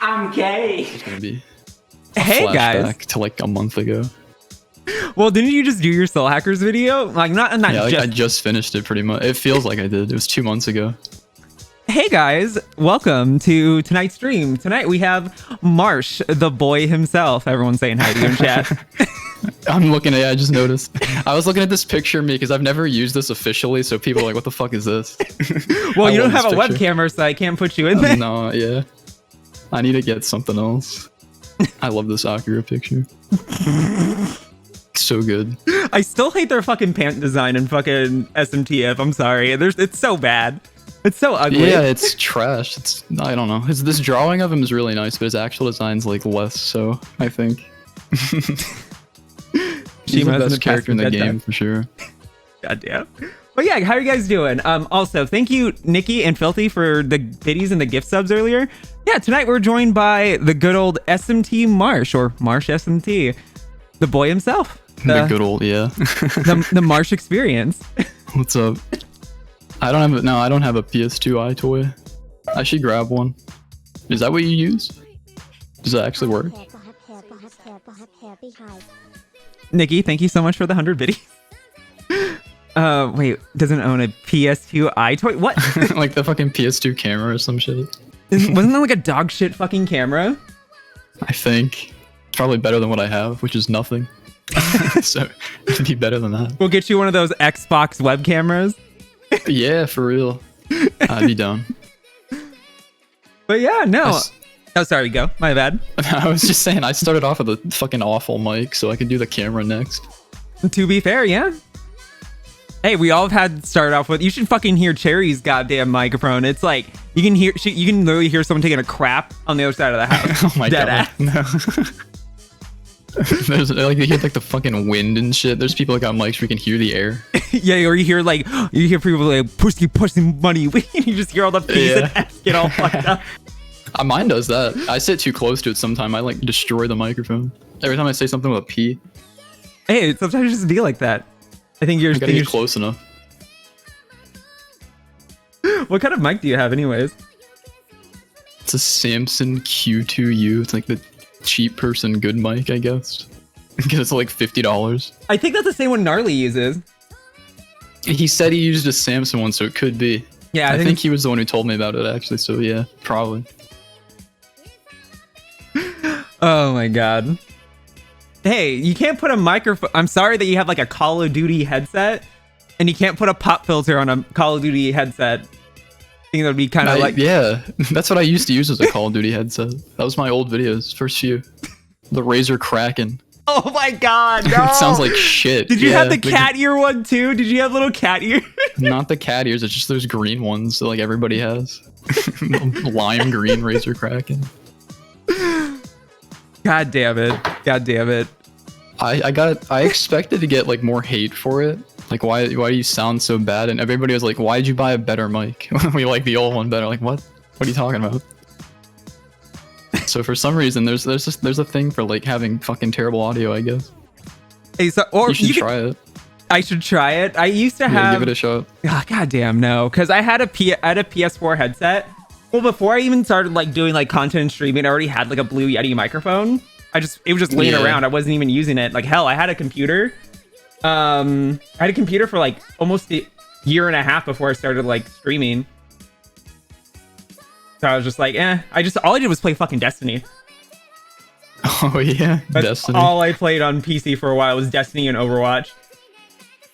I'm gay. It's gonna be a Hey flashback guys. to like a month ago. Well, didn't you just do your Soul Hackers video? Like not Yeah, like, just. I just finished it pretty much. It feels like I did. It was 2 months ago. Hey guys, welcome to tonight's stream. Tonight we have Marsh, the boy himself. Everyone's saying hi to you in chat. I'm looking at it, I just noticed. I was looking at this picture of me because I've never used this officially, so people are like, what the fuck is this? Well, you don't love have a this picture. webcam, so I can't put you in there. No, yeah. I need to get something else. I love this Akira picture. So good. I still hate their fucking pant design and fucking SMTF. I'm sorry. It's so bad. It's so ugly. Yeah, it's trash. I don't know. This drawing of him is really nice, but his actual design's like less so, I think. He's the best character in the game for sure. Goddamn. But yeah, how are you guys doing? Also, thank you, Nikki and Filthy, for the biddies and the gift subs earlier. Yeah, tonight we're joined by the good old SMT Marsh, or Marsh SMT, the boy himself. The good old, yeah. the Marsh Experience. What's up? I don't have a PS2 toy. I should grab one. Is that what you use? Does that actually work? Nikki, thank you so much for the 100 biddies. Wait, doesn't own a PS2 toy? What? Like the fucking PS2 camera or some shit. Wasn't that like a dog shit fucking camera? I think. It's probably better than what I have, which is nothing. So, it'd be better than that. We'll get you one of those Xbox web cameras. Yeah, for real. I'd be down. But yeah, no. Oh, sorry, go. My bad. I was just saying, I started off with a fucking awful mic, so I could do the camera next. To be fair, yeah. Hey, we all have had started off with. You should fucking hear Cherry's goddamn microphone. It's like you can literally hear someone taking a crap on the other side of the house. Oh my Dead god. ass. No. There's like you hear like the fucking wind and shit. There's people that got mics where you can hear the air. Yeah, or you hear people like pussy money. You just hear all the P's and F's get all fucked up. Mine does that. I sit too close to it sometime. I like destroy the microphone. Every time I say something with a P. Hey, sometimes just be like that. I think you're gotta get close enough. What kind of mic do you have anyways? It's a Samson Q2U. It's like the cheap person good mic, I guess. Because it's like $50. I think that's the same one Gnarly uses. He said he used a Samson one, so it could be. Yeah, I think he was the one who told me about it actually, so yeah, probably. Oh my god. Hey, you can't put a microphone. I'm sorry that you have like a Call of Duty headset and you can't put a pop filter on a Call of Duty headset. I think that would be kind of like. Yeah, that's what I used to use as a Call of Duty headset. That was my old videos, first few. The Razer Kraken. Oh my god, no. It sounds like shit. Did you have the cat ear one too? Did you have little cat ear? Not the cat ears, it's just those green ones that like everybody has. Lime green Razer Kraken. God damn it. God damn it. I expected to get like more hate for it. Like why do you sound so bad? And everybody was like, why did you buy a better mic? We like the old one better. Like what? What are you talking about? So for some reason there's a thing for like having fucking terrible audio, I guess. Hey, so or you should try it. I should try it. I used to have give it a shot. Oh, God damn no, because I had a PS4 headset. Well, before I even started like doing like content and streaming, I already had like a Blue Yeti microphone. It was just laying around. I wasn't even using it. Like hell, I had a computer. I had a computer for like almost a year and a half before I started like streaming. So I was just like, all I did was play fucking Destiny. Oh yeah, That's Destiny. all I played on PC for a while was Destiny and Overwatch.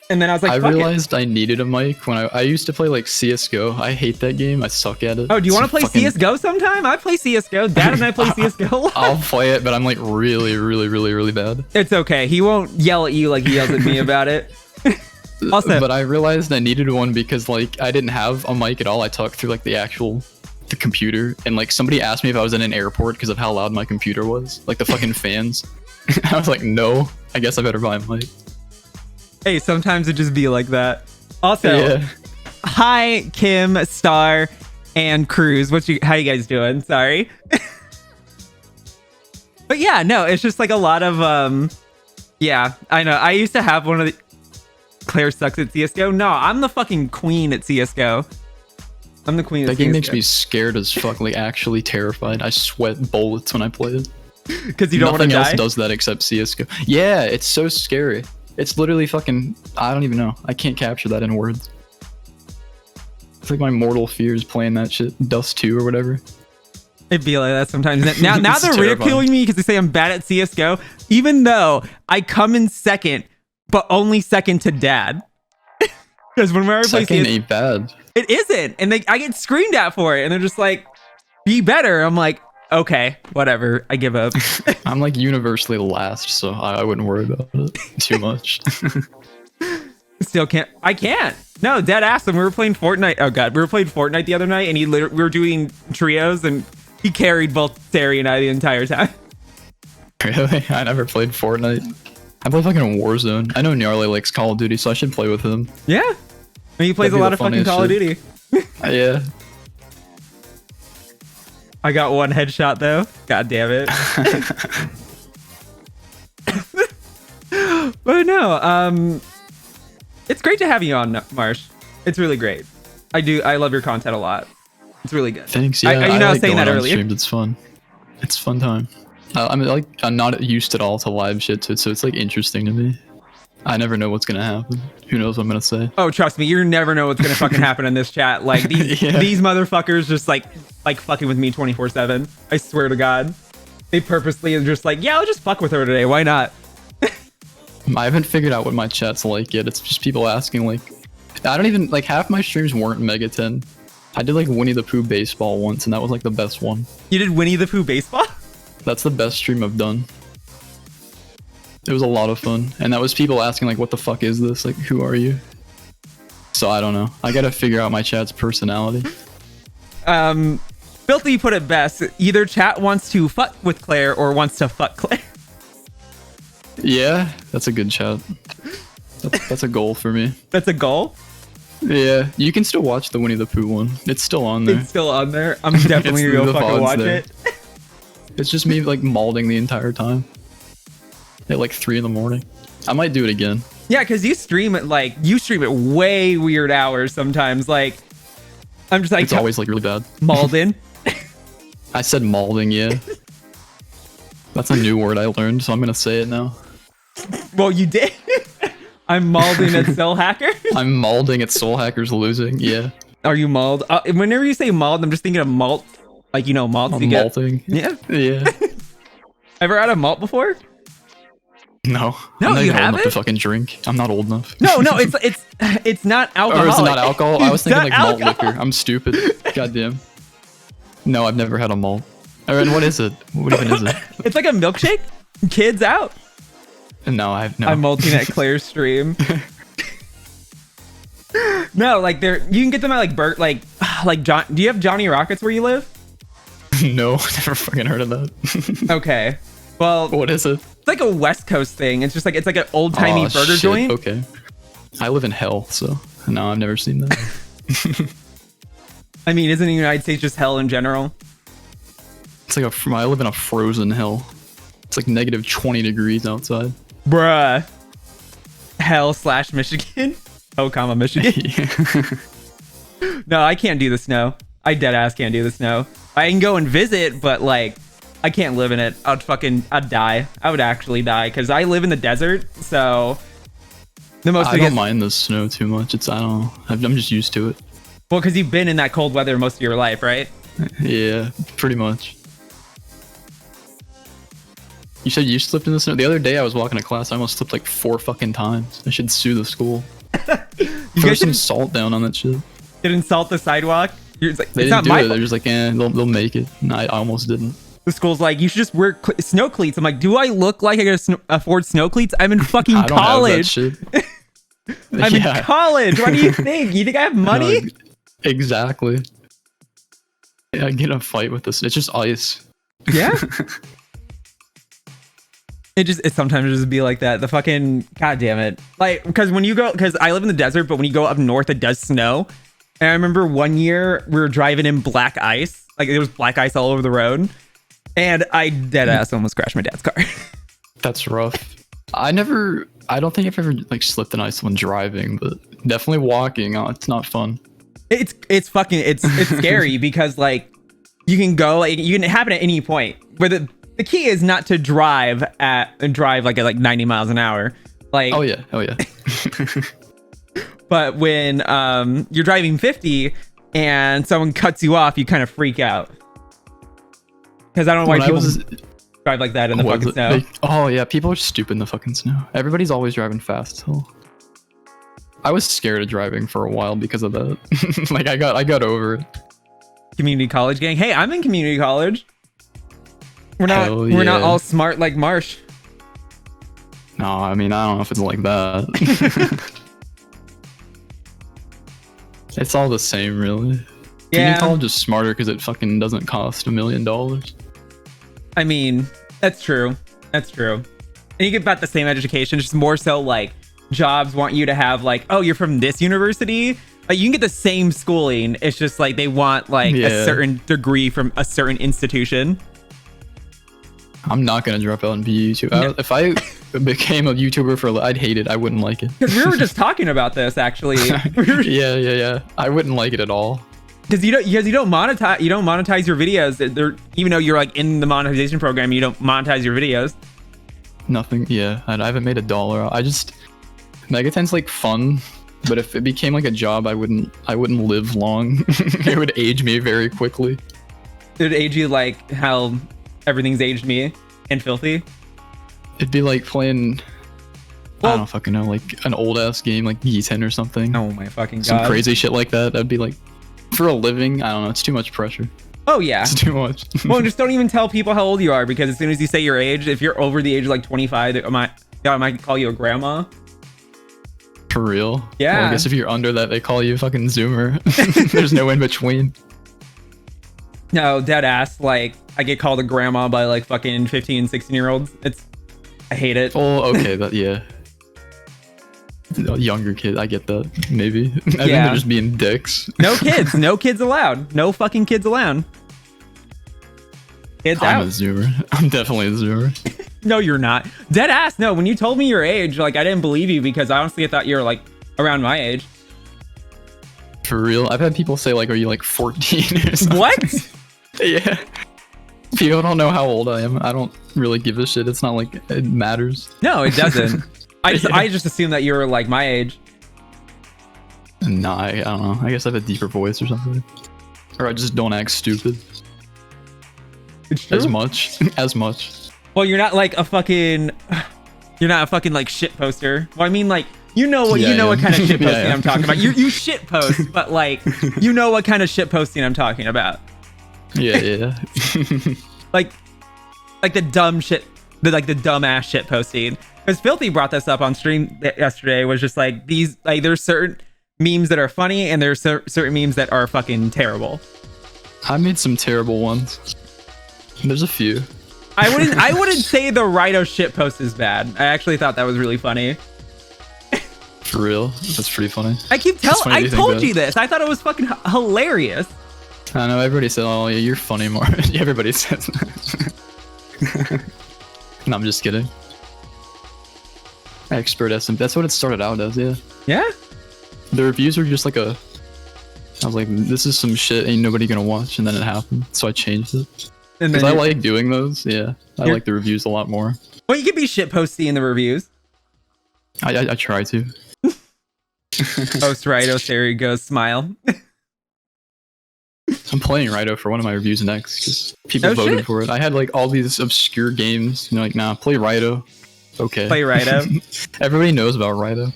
And then I was like, I realized I needed a mic when I used to play like CSGO. I hate that game. I suck at it. Oh, do you want to play CSGO sometime? I play CSGO. Dad and I play CSGO. I'll play it, but I'm like really bad. It's okay. He won't yell at you like he yells at me about it. Also, but I realized I needed one because like I didn't have a mic at all. I talked through like the computer, and like somebody asked me if I was in an airport because of how loud my computer was, like the fucking fans. I was like, no, I guess I better buy a mic. Hey, sometimes it just be like that. Also, Hi Kim, Star, and Cruz. How you guys doing? Sorry. But yeah, no, it's just like a lot of yeah, I know. I used to have one of the Claire sucks at CSGO. No, I'm the fucking queen at CSGO. I'm the queen of That game makes CS:GO. me scared as fuck, like actually terrified. I sweat bullets when I play it. Because you don't want to Nothing else die. does that except CSGO. Yeah, it's so scary. It's literally fucking, I don't even know. I can't capture that in words. It's like my mortal fears playing that shit. Dust 2 or whatever. It'd be like that sometimes. Now It's they're terrifying. ridiculing me because they say I'm bad at CS:GO, even though I come in second, but only second to Dad. Because whenever I play Second CS, ain't bad. it isn't, and I get screamed at for it, and they're just like, "Be better." I'm like, okay, whatever. I give up. I'm like universally last, so I wouldn't worry about it too much. Still can't. I can't. No, dead ass. When we were playing Fortnite. Oh god, we were playing Fortnite the other night, and we were doing trios, and he carried both Sari and I the entire time. Really? I never played Fortnite. I play fucking Warzone. I know Gnarly likes Call of Duty, so I should play with him. Yeah, and he plays That'd a be lot the of fucking funniest Call of shit. Duty. Yeah. I got one headshot though. God damn it. But no, it's great to have you on, Marsh. It's really great. I love your content a lot. It's really good. Thanks. Yeah, I I was like saying going that on earlier. streams. It's fun. It's a fun time. I mean, like, I'm not used at all to live shit, so it's like interesting to me. I never know what's gonna happen. Who knows what I'm gonna say? Oh, trust me, you never know what's gonna fucking happen in this chat. Like these Yeah. these motherfuckers just like fucking with me 24/7. I swear to God, they purposely are just like, yeah, I'll just fuck with her today. Why not? I haven't figured out what my chat's like yet. It's just people asking, like, I don't even, like, half my streams weren't Mega 10. I did like Winnie the Pooh baseball once, and that was like the best one. You did Winnie the Pooh baseball? That's the best stream I've done. It was a lot of fun, and that was people asking like, what the fuck is this? Like, who are you? So I don't know. I gotta figure out my chat's personality. Filthy put it best. Either chat wants to fuck with Claire or wants to fuck Claire. Yeah, that's a good chat. That's a goal for me. That's a goal. Yeah, you can still watch the Winnie the Pooh one. It's still on there. It's still on there. I'm definitely It's gonna the go fucking VODs watch there. it. It's just me like malding the entire time. At like 3 in the morning. I might do it again. Yeah, because you stream at way weird hours sometimes. Like, I'm just like, It's always like really bad. Malden. I said malding, yeah. That's a new word I learned, so I'm gonna say it now. Well, you did. I'm malding at Cell Hacker. I'm malding at Soul Hackers losing, yeah. Are you mauled? Whenever you say mauled, I'm just thinking of malt. Like, you know, malts I'm you get. malting. Yeah. Yeah. Ever had a malt before? No. No, I'm not you even old enough haven't? to fucking drink. I'm not old enough. No, it's not alcohol. Or is it not alcohol? I was thinking like malt alcohol. liquor. I'm stupid. Goddamn. No, I've never had a malt. Aaron, what is it? What even is it? It's like a milkshake. Kids out. No, I've no. I'm malting at Claire's stream. No, like you can get them at like John. Do you have Johnny Rockets where you live? No, never fucking heard of that. Okay. Well, What is it? it's like a West Coast thing. It's just like an old timey Aw, burger shit, joint. Okay. I live in hell, so no, I've never seen that. I mean, isn't the United States just hell in general? It's like I live in a frozen hell. It's like negative 20 degrees outside. Bruh. Hell / Michigan. Oh, comma Michigan. No, I can't do the snow. I dead ass can't do the snow. I can go and visit, but like, I can't live in it. I'd die. I would actually die because I live in the desert. So the most I don't mind the snow too much. I don't know. I'm just used to it. Well, because you've been in that cold weather most of your life, right? Yeah, pretty much. You said you slipped in the snow? The other day I was walking to class, I almost slipped like 4 fucking times. I should sue the school. Throw guys some didn't- salt down on that shit. Didn't salt the sidewalk. You're just like, They it's didn't not do my it. fault. They're just like, they'll make it. No, I almost didn't. The school's like, you should just wear snow cleats. I'm like, do I look like I can afford snow cleats? I'm in fucking I don't college. have that shit. I'm in college. What do you think? You think I have money? No, exactly. Yeah, I get in a fight with this. It's just ice. Yeah. It sometimes just be like that. The fucking god damn it. Like, because I live in the desert, but when you go up north, it does snow. And I remember one year we were driving in black ice. Like there was black ice all over the road. And I dead ass almost crashed my dad's car. That's rough. I don't think I've ever like slipped in ice when driving, but definitely walking. Oh, it's not fun. It's fucking it's scary because like you can go like you can happen at any point. Where the key is not to drive like at like 90 miles an hour. Like Oh yeah. but when you're driving 50 and someone cuts you off, you kind of freak out. Because I don't know why people drive like that in the fucking snow. Like, oh yeah, people are stupid in the fucking snow. Everybody's always driving fast. So I was scared of driving for a while because of that. Like I got over it. Community college gang. Hey, I'm in community college. We're not all smart like Marsh. No, I mean I don't know if it's like that. It's all the same, really. Community college is smarter because it fucking doesn't cost $1 million. I mean, that's true. That's true. And you get about the same education, just more so like jobs want you to have like, oh, you're from this university. Like you can get the same schooling. It's just like they want like a certain degree from a certain institution. I'm not gonna drop out and be a YouTuber. No. If I became a YouTuber I'd hate it. I wouldn't like it. Because we were just talking about this actually. Yeah. I wouldn't like it at all. Because you don't monetize your videos. Even though you're like in the monetization program, you don't monetize your videos. Nothing. Yeah, I haven't made $1. I just Megaten's like fun, but if it became like a job, I wouldn't live long. It would age me very quickly. It would age you like how everything's aged me and filthy. It'd be like playing. I don't fucking know, like an old ass game like G10 or something. Oh my fucking god! Some crazy shit like that. That'd be like. For a living, I don't know. It's too much pressure. Oh yeah, it's too much. Well, just don't even tell people how old you are because as soon as you say your age, if you're over the age of like 25, I might call you a grandma. For real? Yeah. Well, I guess if you're under that, they call you a fucking Zoomer. There's no in between. No, dead ass. Like I get called a grandma by like fucking 15, 16-year-olds. I hate it. Oh, okay, yeah. Younger kid, I get that. Maybe. I think they're just being dicks. No kids allowed. No fucking kids allowed. Kids out. I'm a Zoomer. I'm definitely a Zoomer. No, you're not. Dead ass. No, when you told me your age, like I didn't believe you because honestly I thought you were like around my age. For real? I've had people say like, are you like 14 or something? What? Yeah. People don't know how old I am. I don't really give a shit. It's not like it matters. No, it doesn't. I just assumed that you were like my age. Nah, I don't know. I guess I have a deeper voice or something. Or I just don't act stupid. It's true. As much. Well, you're not like a fucking... You're not a fucking like shit poster. Well, I mean like, you know what kind of shit posting I'm talking about. You shit post, but like, you know what kind of shit posting I'm talking about. Yeah. like the dumb shit, the dumb ass shit posting. Because Filthy brought this up on stream yesterday, was just like these, like there's certain memes that are funny and there's certain memes that are fucking terrible. I made some terrible ones. There's a few. I wouldn't say the Rhino shit post is bad. I actually thought that was really funny. For real? That's pretty funny. I told you this. I thought it was fucking hilarious. I know, everybody said, oh yeah, you're funny, more. Everybody says that. No, I'm just kidding. Expert SM. That's what it started out as, yeah. Yeah? The reviews were just like I was like, this is some shit ain't nobody gonna watch, and then it happened, so I changed it. Because I like doing those, yeah. I like the reviews a lot more. Well, you could be shit posty in the reviews. I try to. Post Rhino, there he goes, smile. I'm playing Rhino for one of my reviews next, because people voted for it. I had like all these obscure games, you know, like, nah, play Rhino. Okay. Play Rhino. Everybody knows about Rhino.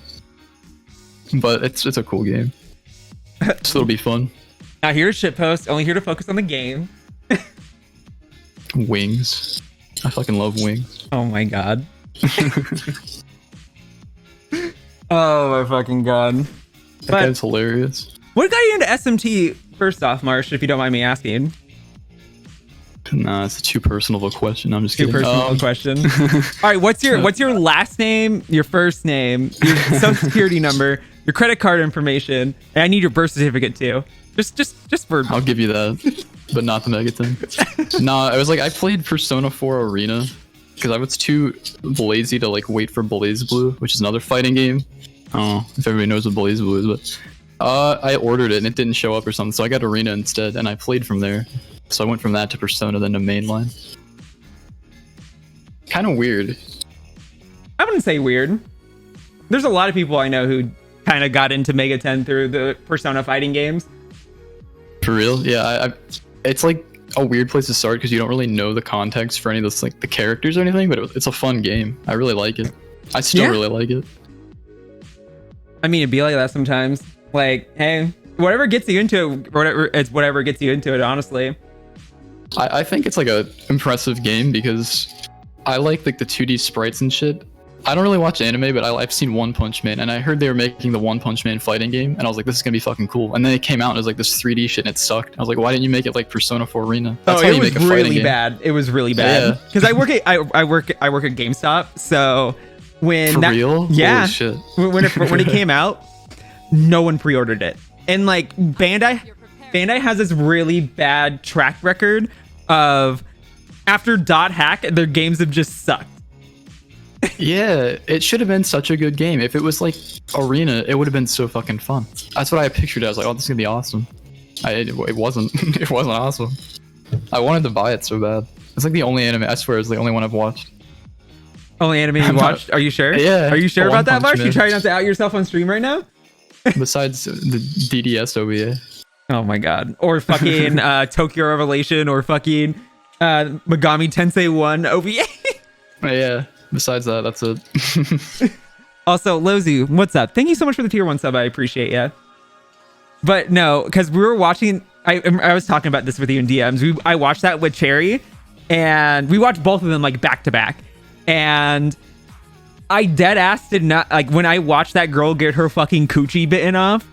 But it's a cool game. So it'll be fun. Not here to shitpost, only here to focus on the game. Wings. I fucking love wings. Oh my god. Oh my fucking god. That guy's hilarious. What got you into SMT first off, Marsh, if you don't mind me asking? Nah, it's too personal of a question. I'm just kidding. Too personal of a question. All right, what's your last name, your first name, your social security number, your credit card information, and I need your birth certificate too. Just for. I'll give you that, but not the mega thing. Nah, I was like, I played Persona 4 Arena because I was too lazy to like wait for BlazBlue, which is another fighting game. I don't know if everybody knows what BlazBlue is, but I ordered it and it didn't show up or something, so I got Arena instead, and I played from there. So I went from that to Persona, then to Mainline. Kind of weird. I wouldn't say weird. There's a lot of people I know who kind of got into Mega 10 through the Persona fighting games. For real? Yeah, it's like a weird place to start because you don't really know the context for any of those, like the characters or anything, but it's a fun game. I really like it. I still really like it. I mean, it'd be like that sometimes. Like, hey, whatever gets you into it, whatever gets you into it, honestly. I think it's like a impressive game because I like the 2D sprites and shit. I don't really watch anime, but I've seen One Punch Man, and I heard they were making the One Punch Man fighting game, and I was like, this is gonna be fucking cool. And then it came out and it was like this 3D shit and it sucked. I was like, why didn't you make it like Persona 4 Arena? That's how you make a really bad. It was really bad. Because I work at GameStop, so when For real? Yeah. Holy shit. when it came out, no one pre-ordered it. And like Bandai has this really bad track record of after Dot Hack, their games have just sucked. Yeah, it should have been such a good game. If it was like Arena, it would have been so fucking fun. That's what I pictured. I was like, oh, this is gonna be awesome. It wasn't. It wasn't awesome. I wanted to buy it so bad. It's like the only anime, I swear, it's the only one I've watched. Only anime you watched? Are you sure? Yeah. Are you sure about that, Marsh? Man. You trying not to out yourself on stream right now? Besides the DDS OVA. Oh my god. Or fucking Tokyo Revelation or fucking Megami Tensei 1 OVA. Yeah. Besides that, that's it. Also, Lozu, what's up? Thank you so much for the tier 1 sub. I appreciate ya. But no, because we were watching... I was talking about this with you in DMs. I watched that with Cherry, and we watched both of them like back to back. And I dead ass did not... Like, when I watched that girl get her fucking coochie bitten off,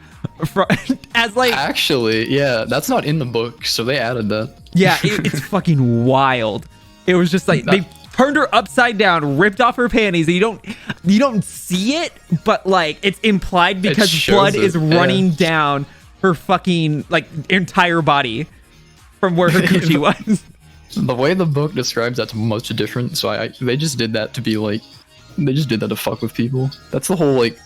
as like... Actually, yeah, that's not in the book, so they added that. Yeah, it's fucking wild. It was just like... They turned her upside down, ripped off her panties, and you don't see it, but like it's implied because blood is running down her fucking like entire body from where her coochie was. The way the book describes that's much different, so they just did that to be like, they just did that to fuck with people. That's the whole like,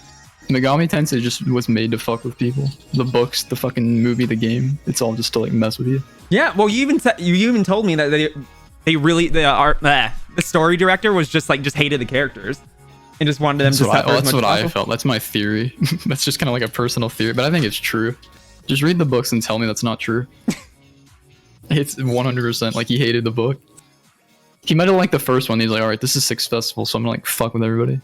Megami Tensei just was made to fuck with people. The books, the fucking movie, the game, it's all just to like mess with you. Yeah, well you even told me that the story director was just hated the characters and just wanted them to suffer as much as possible. That's what I felt. That's my theory. That's just kind of like a personal theory, but I think it's true. Just read the books and tell me that's not true. It's 100% like he hated the book. He might have liked the first one. He's like, all right, this is 6 festivals, so I'm gonna like fuck with everybody.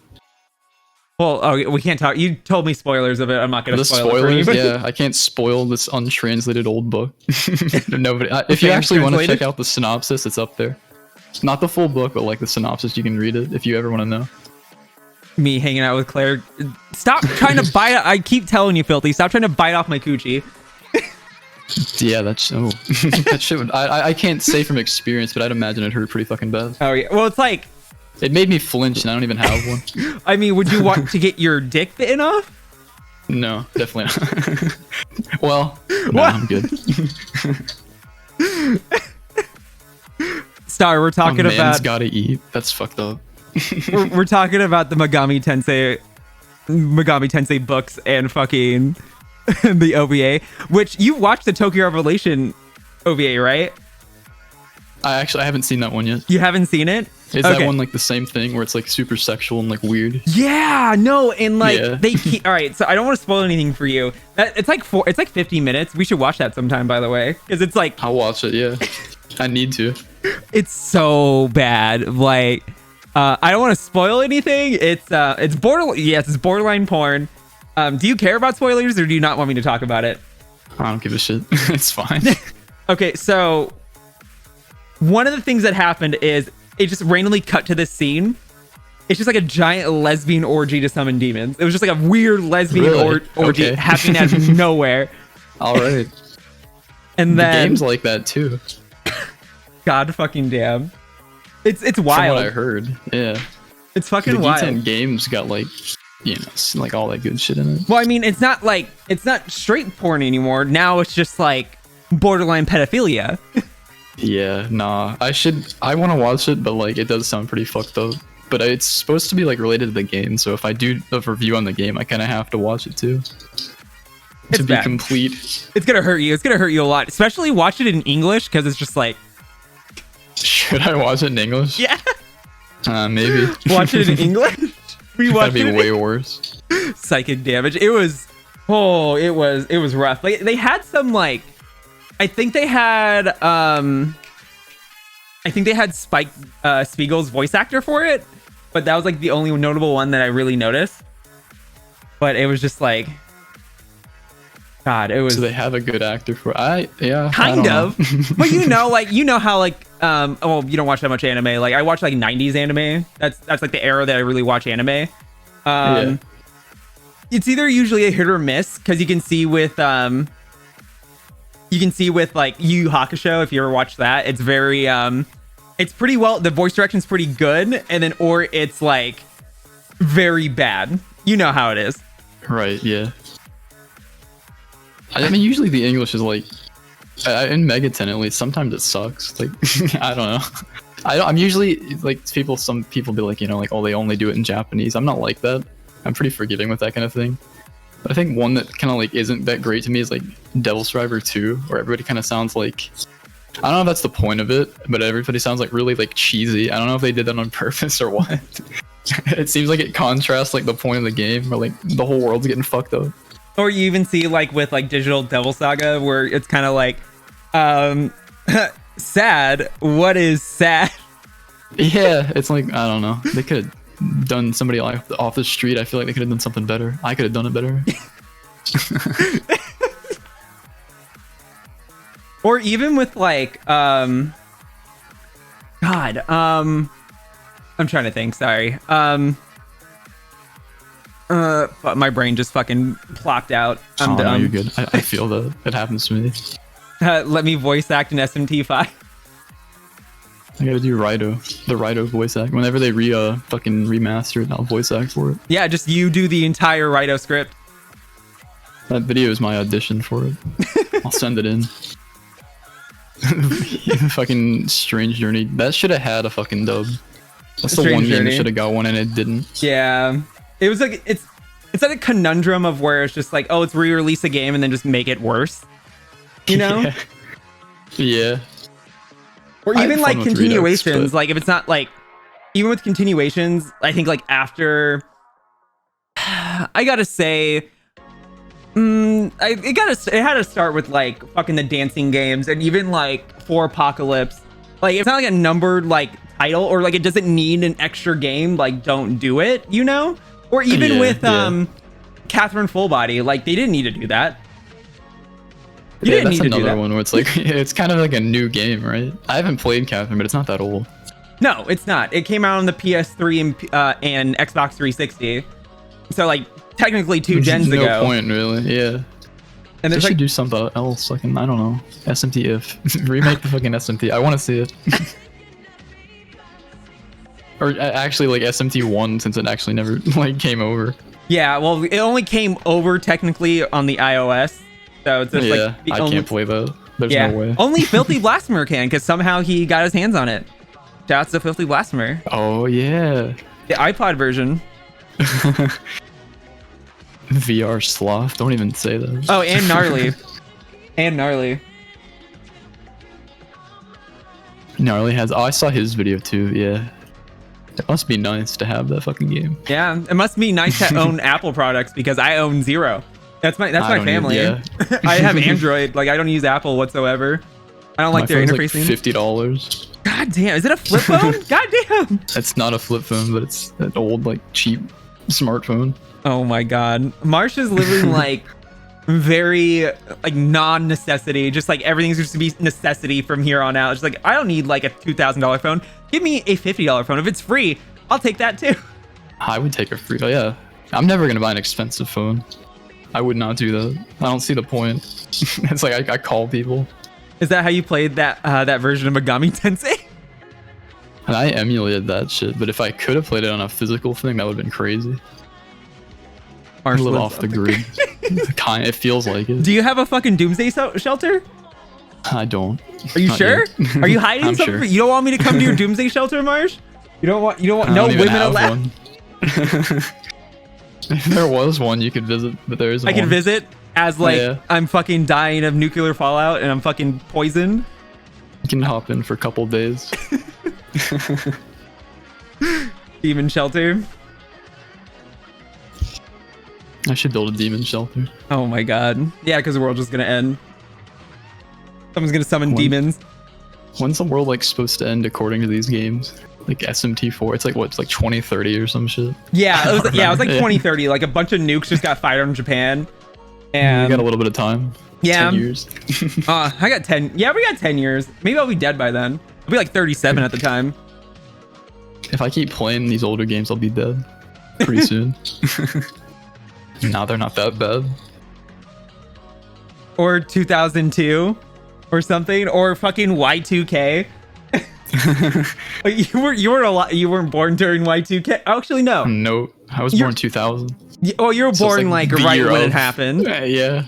Well, we can't talk. You told me spoilers of it. I'm not gonna spoil it for you. Yeah, I can't spoil this untranslated old book. Nobody. If you actually want to check out the synopsis, it's up there. Not the full book, but like the synopsis, you can read it if you ever want to know. Me hanging out with Claire. Stop trying to bite. I keep telling you, Filthy. Stop trying to bite off my coochie. Yeah, that's that shit would, I can't say from experience, but I'd imagine it hurt pretty fucking bad. Oh yeah. Well, it's like. It made me flinch, and I don't even have one. I mean, would you want to get your dick bitten off? No, definitely not. Well, no, I'm good. Star, we're talking about... man's gotta eat. That's fucked up. we're talking about the Megami Tensei books and fucking the OVA, which you watched the Tokyo Revelation OVA, right? I haven't seen that one yet. You haven't seen it? Is that one like the same thing where it's like super sexual and like weird? Yeah, no, and like they keep... All right, so I don't want to spoil anything for you. It's like 50 minutes. We should watch that sometime, by the way, because it's like... I'll watch it, yeah. I need to. It's so bad. Like, I don't want to spoil anything. It's borderline. Yes, it's borderline porn. Do you care about spoilers, or do you not want me to talk about it? I don't give a shit. It's fine. Okay, so one of the things that happened is it just randomly cut to this scene. It's just like a giant lesbian orgy to summon demons. It was just like a weird lesbian orgy happening out of nowhere. All right. And then the game's like that too. God fucking damn. It's wild. From what I heard. Yeah. It's fucking wild. The D10 games got like, you know, like all that good shit in it. Well, I mean, it's not straight porn anymore. Now it's just like borderline pedophilia. Yeah, nah. I want to watch it, but like it does sound pretty fucked up. But it's supposed to be like related to the game, so if I do a review on the game, I kind of have to watch it too. It's to be bad. complete. It's gonna hurt you. It's gonna hurt you a lot, especially watch it in English because it's just like, Should I watch it in English? yeah, Maybe. watch it in English. We That'd watched be it. way worse. Psychic damage. It was rough. Like they had some like, I think they had Spike Spiegel's voice actor for it, but that was like the only notable one that I really noticed. But it was just like, God, it was So they have a good actor for yeah. kind of. But like how like well, you don't watch that much anime. Like I watch like 90s anime. That's like the era that I really watch anime. Yeah. It's either usually a hit or miss because you can see with like Yu Yu Hakusho, if you ever watched that, it's very it's pretty well, the voice direction's pretty good, and then or it's like very bad. You know how it is. Right, yeah. I mean, usually the English is like, in Megaton at least, sometimes it sucks. Like, I don't know. I'm usually, like, some people be like, like, oh, they only do it in Japanese. I'm not like that. I'm pretty forgiving with that kind of thing. But I think one that kind of, like, isn't that great to me is, like, Devil Survivor 2, where everybody kind of sounds like, I don't know if that's the point of it, but everybody sounds, like, really, like, cheesy. I don't know if they did that on purpose or what. It seems like it contrasts, like, the point of the game, where, like, the whole world's getting fucked up. Or you even see like with like Digital Devil Saga where it's kind of like sad. What is sad? Yeah, it's like, I don't know. They could have done somebody off the street. I feel like they could have done something better. I could have done it better. Or even with like God, I'm trying to think, sorry. But my brain just fucking plopped out. I'm no, dumb. you're good. I feel that. It happens to me. Let me voice act in SMT5. I gotta do Raito. The Raito voice act. Whenever they fucking remaster it, I'll voice act for it. Yeah, just you do the entire Raito script. That video is my audition for it. I'll send it in. Fucking Strange Journey. That should have had a fucking dub. That's the Strange one game Journey. that should have got one and it didn't. Yeah. It was like it's like a conundrum of where it's just like, oh, it's re-release a game and then just make it worse. You know? Yeah. Yeah. Or I had even fun like with Redux, continuations, but- like if it's not like, even with continuations, I think like after, I gotta say, it had to start with like fucking the dancing games, and even like For Apocalypse. Like it's not like a numbered like title, or like it doesn't need an extra game. Like don't do it, you know? Or even Yeah, with yeah. Catherine Fullbody, like they didn't need to do that. You Yeah, didn't that's need to do another that. one where it's like it's kind of like a new game, right? I haven't played Catherine, but it's not that old. No, it's not. It came out on the PS3 and Xbox 360. So like technically two gens no ago. point, really. Yeah. And They it's should like do something else. Like, I don't know. SMT if remake the fucking SMT. I want to see it. Or actually, like SMT1, since it actually never like came over. yeah, well, it only came over technically on the iOS. So it's just Yeah, like the I only, can't play that. There's yeah, no way. only Filthy Blasphemer can, because somehow he got his hands on it. Shouts to Filthy Blasphemer, Oh yeah. the iPod version. VR sloth. Don't even say that. Oh, and Gnarly. And Gnarly. Gnarly has. Oh, I saw his video too. Yeah. It must be nice to have that fucking game. Yeah, it must be nice to own Apple products because I own zero. That's my I don't family. yeah. I have Android. Like I don't use Apple whatsoever. I don't like My their phone's interfacing. like $50. God damn, is it a flip phone? God damn. It's not a flip phone, but it's an old like cheap smartphone. Oh my god. Marsh is living like very like non-necessity. Just like everything's just to be necessity from here on out. It's like I don't need like a $2,000 phone. Give me a $50 phone. If it's free, I'll take that too. I would take a free. Oh yeah. I'm never gonna buy an expensive phone. I would not do that. I don't see the point. It's like I call people. Is that how you played that that version of Megami Tensei? And I emulated that shit, but if I could have played it on a physical thing, that would have been crazy. I Marsh live lives off the grid. It feels like it. Do you have a fucking doomsday shelter? I don't. Are you Not sure? yet. Are you hiding I'm something? sure. You don't want me to come to your doomsday shelter, Marsh? You don't want I no don't even women have allowed. one. If there was one, you could visit, but there isn't I can one. visit. As like Yeah. I'm fucking dying of nuclear fallout and I'm fucking poisoned. You can hop in for a couple days. Demon shelter. I should build a demon shelter. Oh my god. Yeah, because the world's just gonna end. Someone's gonna summon demons. When's the world like supposed to end according to these games? Like SMT4, it's like what? It's like 2030 or some shit. Yeah, it was like Yeah. 2030. Like a bunch of nukes just got fired on Japan. We And got a little bit of time. Yeah. 10 years. I got 10. Yeah, we got 10 years. Maybe I'll be dead by then. I'll be like 37 at the time. If I keep playing these older games, I'll be dead pretty soon. Nah, they're not that bad. Or 2002 or something, or fucking Y2K. Like, you weren't born during Y2K. Actually, no. No, I was born 2000. Oh, you were So it's born like the right year when it of. happened. Yeah.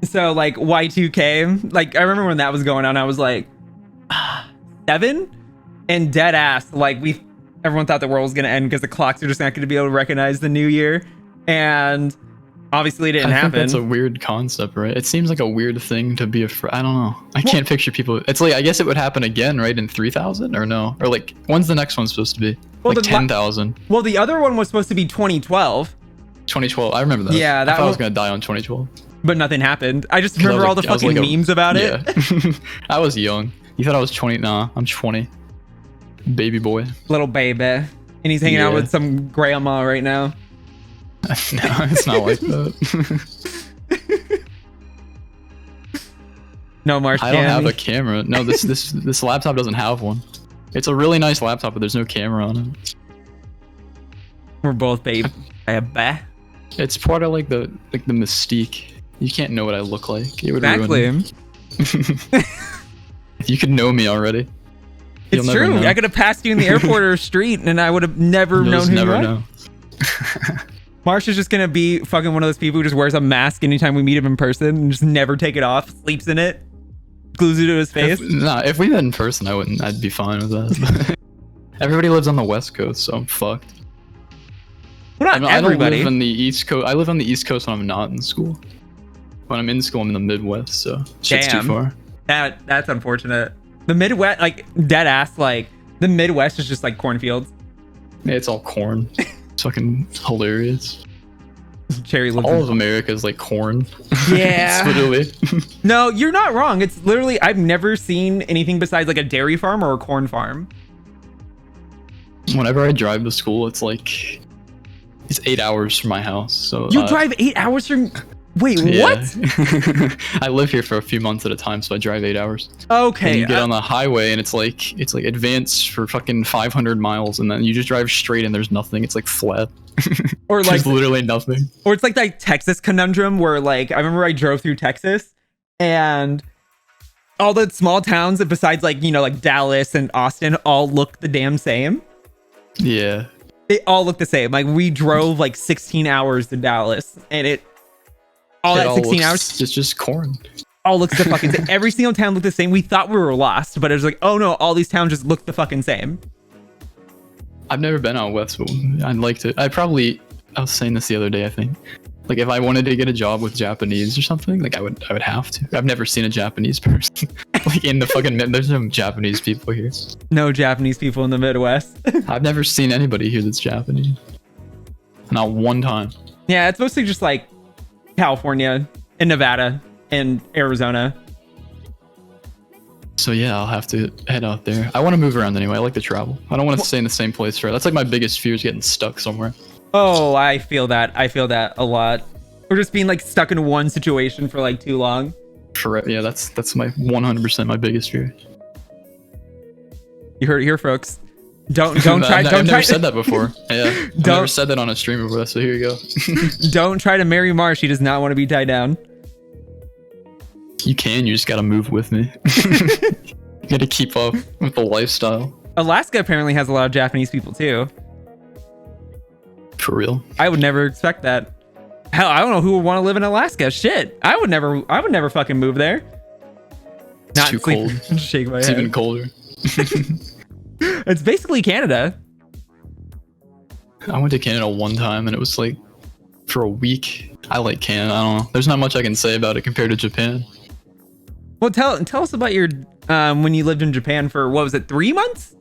So like Y2K, like I remember when that was going on, I was like 7 and dead ass. Like everyone thought the world was gonna end because the clocks are just not gonna be able to recognize the new year, and obviously it didn't I think happen. that's a weird concept, right? It seems like a weird thing to be afraid. I don't know. I can't picture people. It's like, I guess it would happen again, right? In 3000 or no? Or like, when's the next one supposed to be? Well, Like the 10,000. Well, the other one was supposed to be 2012, 2012. I remember that. Yeah, I that thought I was was- going to die on 2012. but nothing happened. I just 'Cause I was remember all like- the I was fucking like memes about it. Yeah. I was young. You thought I was 20? Nah, I'm 20. Baby boy. Little baby. And he's hanging out Yeah. with some grandma right now. No, it's not like that. No, Marsh. I don't have a camera. No, this laptop doesn't have one. It's a really nice laptop, but there's no camera on it. We're both baby. It's part of like the mystique. You can't know what I look like. It would ruin Exactly. me. You could know me already. It's You'll never true. know. I could have passed you in the airport or street, and I would have never You'll known just who never you are. know. Marsh is just gonna be fucking one of those people who just wears a mask anytime we meet him in person and just never take it off, sleeps in it, glues it to his face. If we met in person, I'd be fine with that. Everybody lives on the West Coast, so I'm fucked. Well, not I don't everybody. live on the East Coast. I live on the East Coast when I'm not in school. When I'm in school, I'm in the Midwest, so shit's too Damn. far. That's unfortunate. The Midwest, like dead ass, like the Midwest is just like cornfields. Yeah, it's all corn. It's fucking hilarious. Cherry lives All in- of America is like corn. Yeah. It's literally. No, you're not wrong. It's literally, I've never seen anything besides like a dairy farm or a corn farm. Whenever I drive to school, it's 8 hours from my house. So You drive 8 hours from. Wait, yeah. what? I live here for a few months at a time, so I drive 8 hours. And Okay. you get on the highway, and it's like advanced for fucking 500 miles, and then you just drive straight, and there's nothing. It's like flat. or like, There's literally nothing. or it's like that Texas conundrum where like I remember I drove through Texas and all the small towns besides like like Dallas and Austin all look the damn same. Yeah. They all look the same. Like we drove like 16 hours to Dallas and all It that 16 looks- hours It's just corn. all looks the fucking same. Every single town looked the same. We thought we were lost, but it was like, oh no, all these towns just look the fucking same. I've never been out west, but I'd like to. I was saying this the other day, I think. Like if I wanted to get a job with Japanese or something, like I would have to. I've never seen a Japanese person. Like in the fucking there's no Japanese people here. No Japanese people in the Midwest. I've never seen anybody here that's Japanese. Not one time. Yeah, it's mostly just like California and Nevada and Arizona. So yeah, I'll have to head out there. I want to move around anyway. I like to travel. I don't want to stay in the same place forever. That's like my biggest fear is getting stuck somewhere. Oh, I feel that. I feel that a lot. Or just being like stuck in one situation for like too long. Yeah, that's my 100% my biggest fear. You heard it here, folks. Don't try. I've Don't never try. said that before. Yeah, I've Don't- never said that on a stream before. So here you go. Don't try to marry Marsh. He does not want to be tied down. You can. You just gotta move with me. You gotta keep up with the lifestyle. Alaska apparently has a lot of Japanese people too. For real. I would never expect that. Hell, I don't know who would want to live in Alaska. Shit, I would never fucking move there. It's too sleep- cold. Shake my It's head. even colder. It's basically Canada. I went to Canada one time and it was like for a week. I like Canada. I don't know. There's not much I can say about it compared to Japan. Well, tell us about your when you lived in Japan for, what was it, 3 months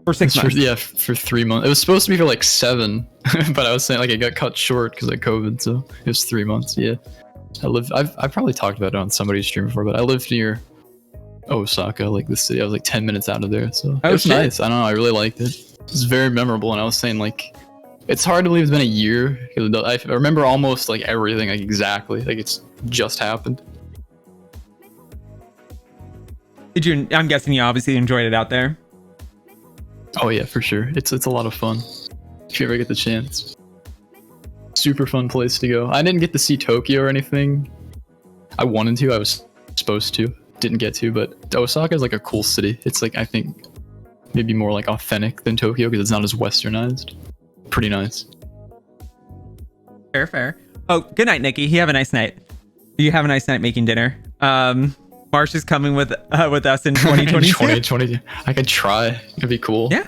or 6 months? Yeah, for 3 months. It was supposed to be for like 7, but I was saying like it got cut short because of COVID, so it was 3 months. Yeah, I've probably talked about it on somebody's stream before, but I lived near Osaka, like the city. I was like 10 minutes out of there, so it was nice. I don't know. I really liked it. It was very memorable, and I was saying like it's hard to believe it's been a year. I remember almost like everything, like exactly, like it's just happened. I'm guessing you obviously enjoyed it out there. Oh yeah, for sure. It's a lot of fun if you ever get the chance. Super fun place to go. I didn't get to see Tokyo or anything. I wanted to. I was supposed to. Didn't get to, but Osaka is like a cool city. It's like, I think maybe more like authentic than Tokyo because it's not as westernized. Pretty nice. Fair. Oh, good night, Nikki. You have a nice night. You have a nice night making dinner. Marsh is coming with us in 2022. 2020. I could try. It'd be cool. Yeah.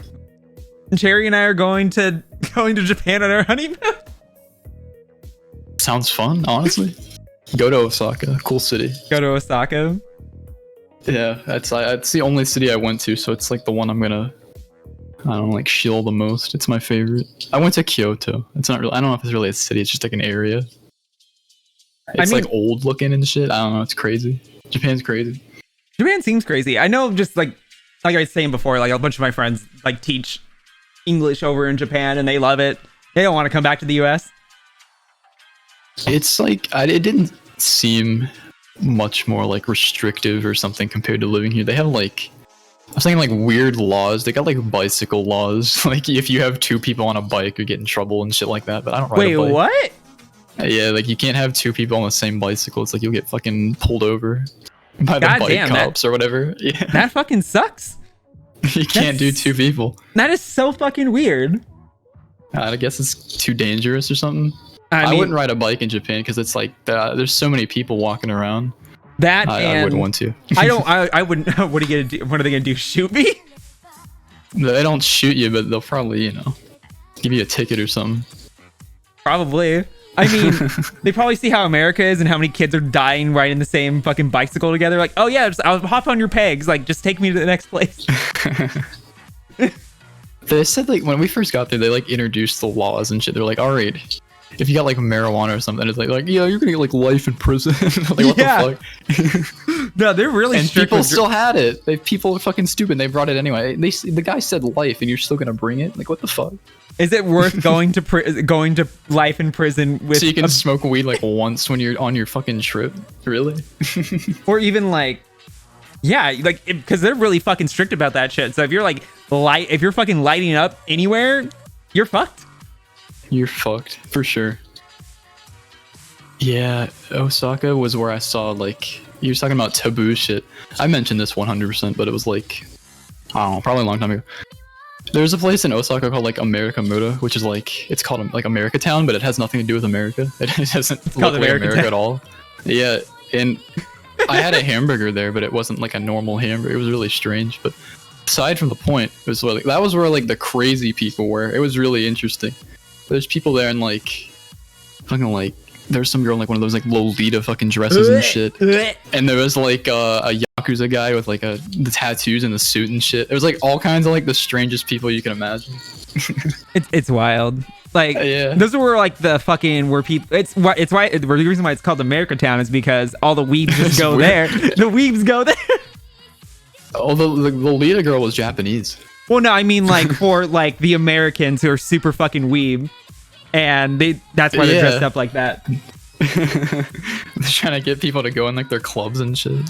Cherry and I are going to Japan on our honeymoon. Sounds fun, honestly. Go to Osaka. Cool city. Go to Osaka. Yeah, that's the only city I went to, so it's like the one I'm gonna, I don't know, like shill the most. It's my favorite. I went to Kyoto. It's not really, I don't know if it's really a city. It's just like an area. It's like old looking and shit. I don't know. It's crazy. Japan's crazy. Japan seems crazy. I know, just like I was saying before, like a bunch of my friends like teach English over in Japan and they love it. They don't want to come back to the US. It's like, it didn't seem much more like restrictive or something compared to living here. They have like, I was thinking like weird laws. They got like bicycle laws. Like if you have 2 people on a bike, you get in trouble and shit like that. But I don't ride a bike. Wait, what? Yeah, like you can't have 2 people on the same bicycle. It's like you'll get fucking pulled over by the bike cops or whatever. Yeah. That fucking sucks. You can't do 2 people. That is so fucking weird. I guess it's too dangerous or something. I wouldn't ride a bike in Japan because it's like there's so many people walking around. I wouldn't want to. I wouldn't. What are you gonna do? What are they gonna do? Shoot me? They don't shoot you, but they'll probably, give you a ticket or something. Probably. I mean, they probably see how America is and how many kids are dying riding the same fucking bicycle together. Like, oh yeah, I'll hop on your pegs. Like, just take me to the next place. They said like when we first got there, they like introduced the laws and shit. They're like, all right, if you got like marijuana or something, it's like yeah, you're gonna get like life in prison. Like what the fuck? No, they're really and strict. People still had it. People are fucking stupid. They brought it anyway. The guy said life, and you're still gonna bring it. Like what the fuck? Is it worth going to life in prison with? So you can smoke weed like once when you're on your fucking trip, really? Or even like, yeah, like because they're really fucking strict about that shit. So if you're like if you're fucking lighting up anywhere, you're fucked. You're fucked for sure. Yeah, Osaka was where I saw like you were talking about taboo shit. I mentioned this 100%, but it was like I don't know, probably a long time ago. There's a place in Osaka called like America Muda, which is like it's called like America Town, but it has nothing to do with America. It doesn't look like America at all. Yeah, and I had a hamburger there, but it wasn't like a normal hamburger. It was really strange. But aside from the point, it was like that was where like the crazy people were. It was really interesting. There's people there and like fucking like there's some girl in like one of those like Lolita fucking dresses and shit. And there was like a Yakuza guy with like the tattoos and the suit and shit. There was like all kinds of like the strangest people you can imagine. It's wild. Like those were like the fucking where people. It's why the reason why it's called America Town is because all the weebs just go there. The weebs go there. Oh, the Lolita girl was Japanese. Well, no, I mean like for like the Americans who are super fucking weeb. And that's why they're dressed up like that. They're trying to get people to go in like their clubs and shit.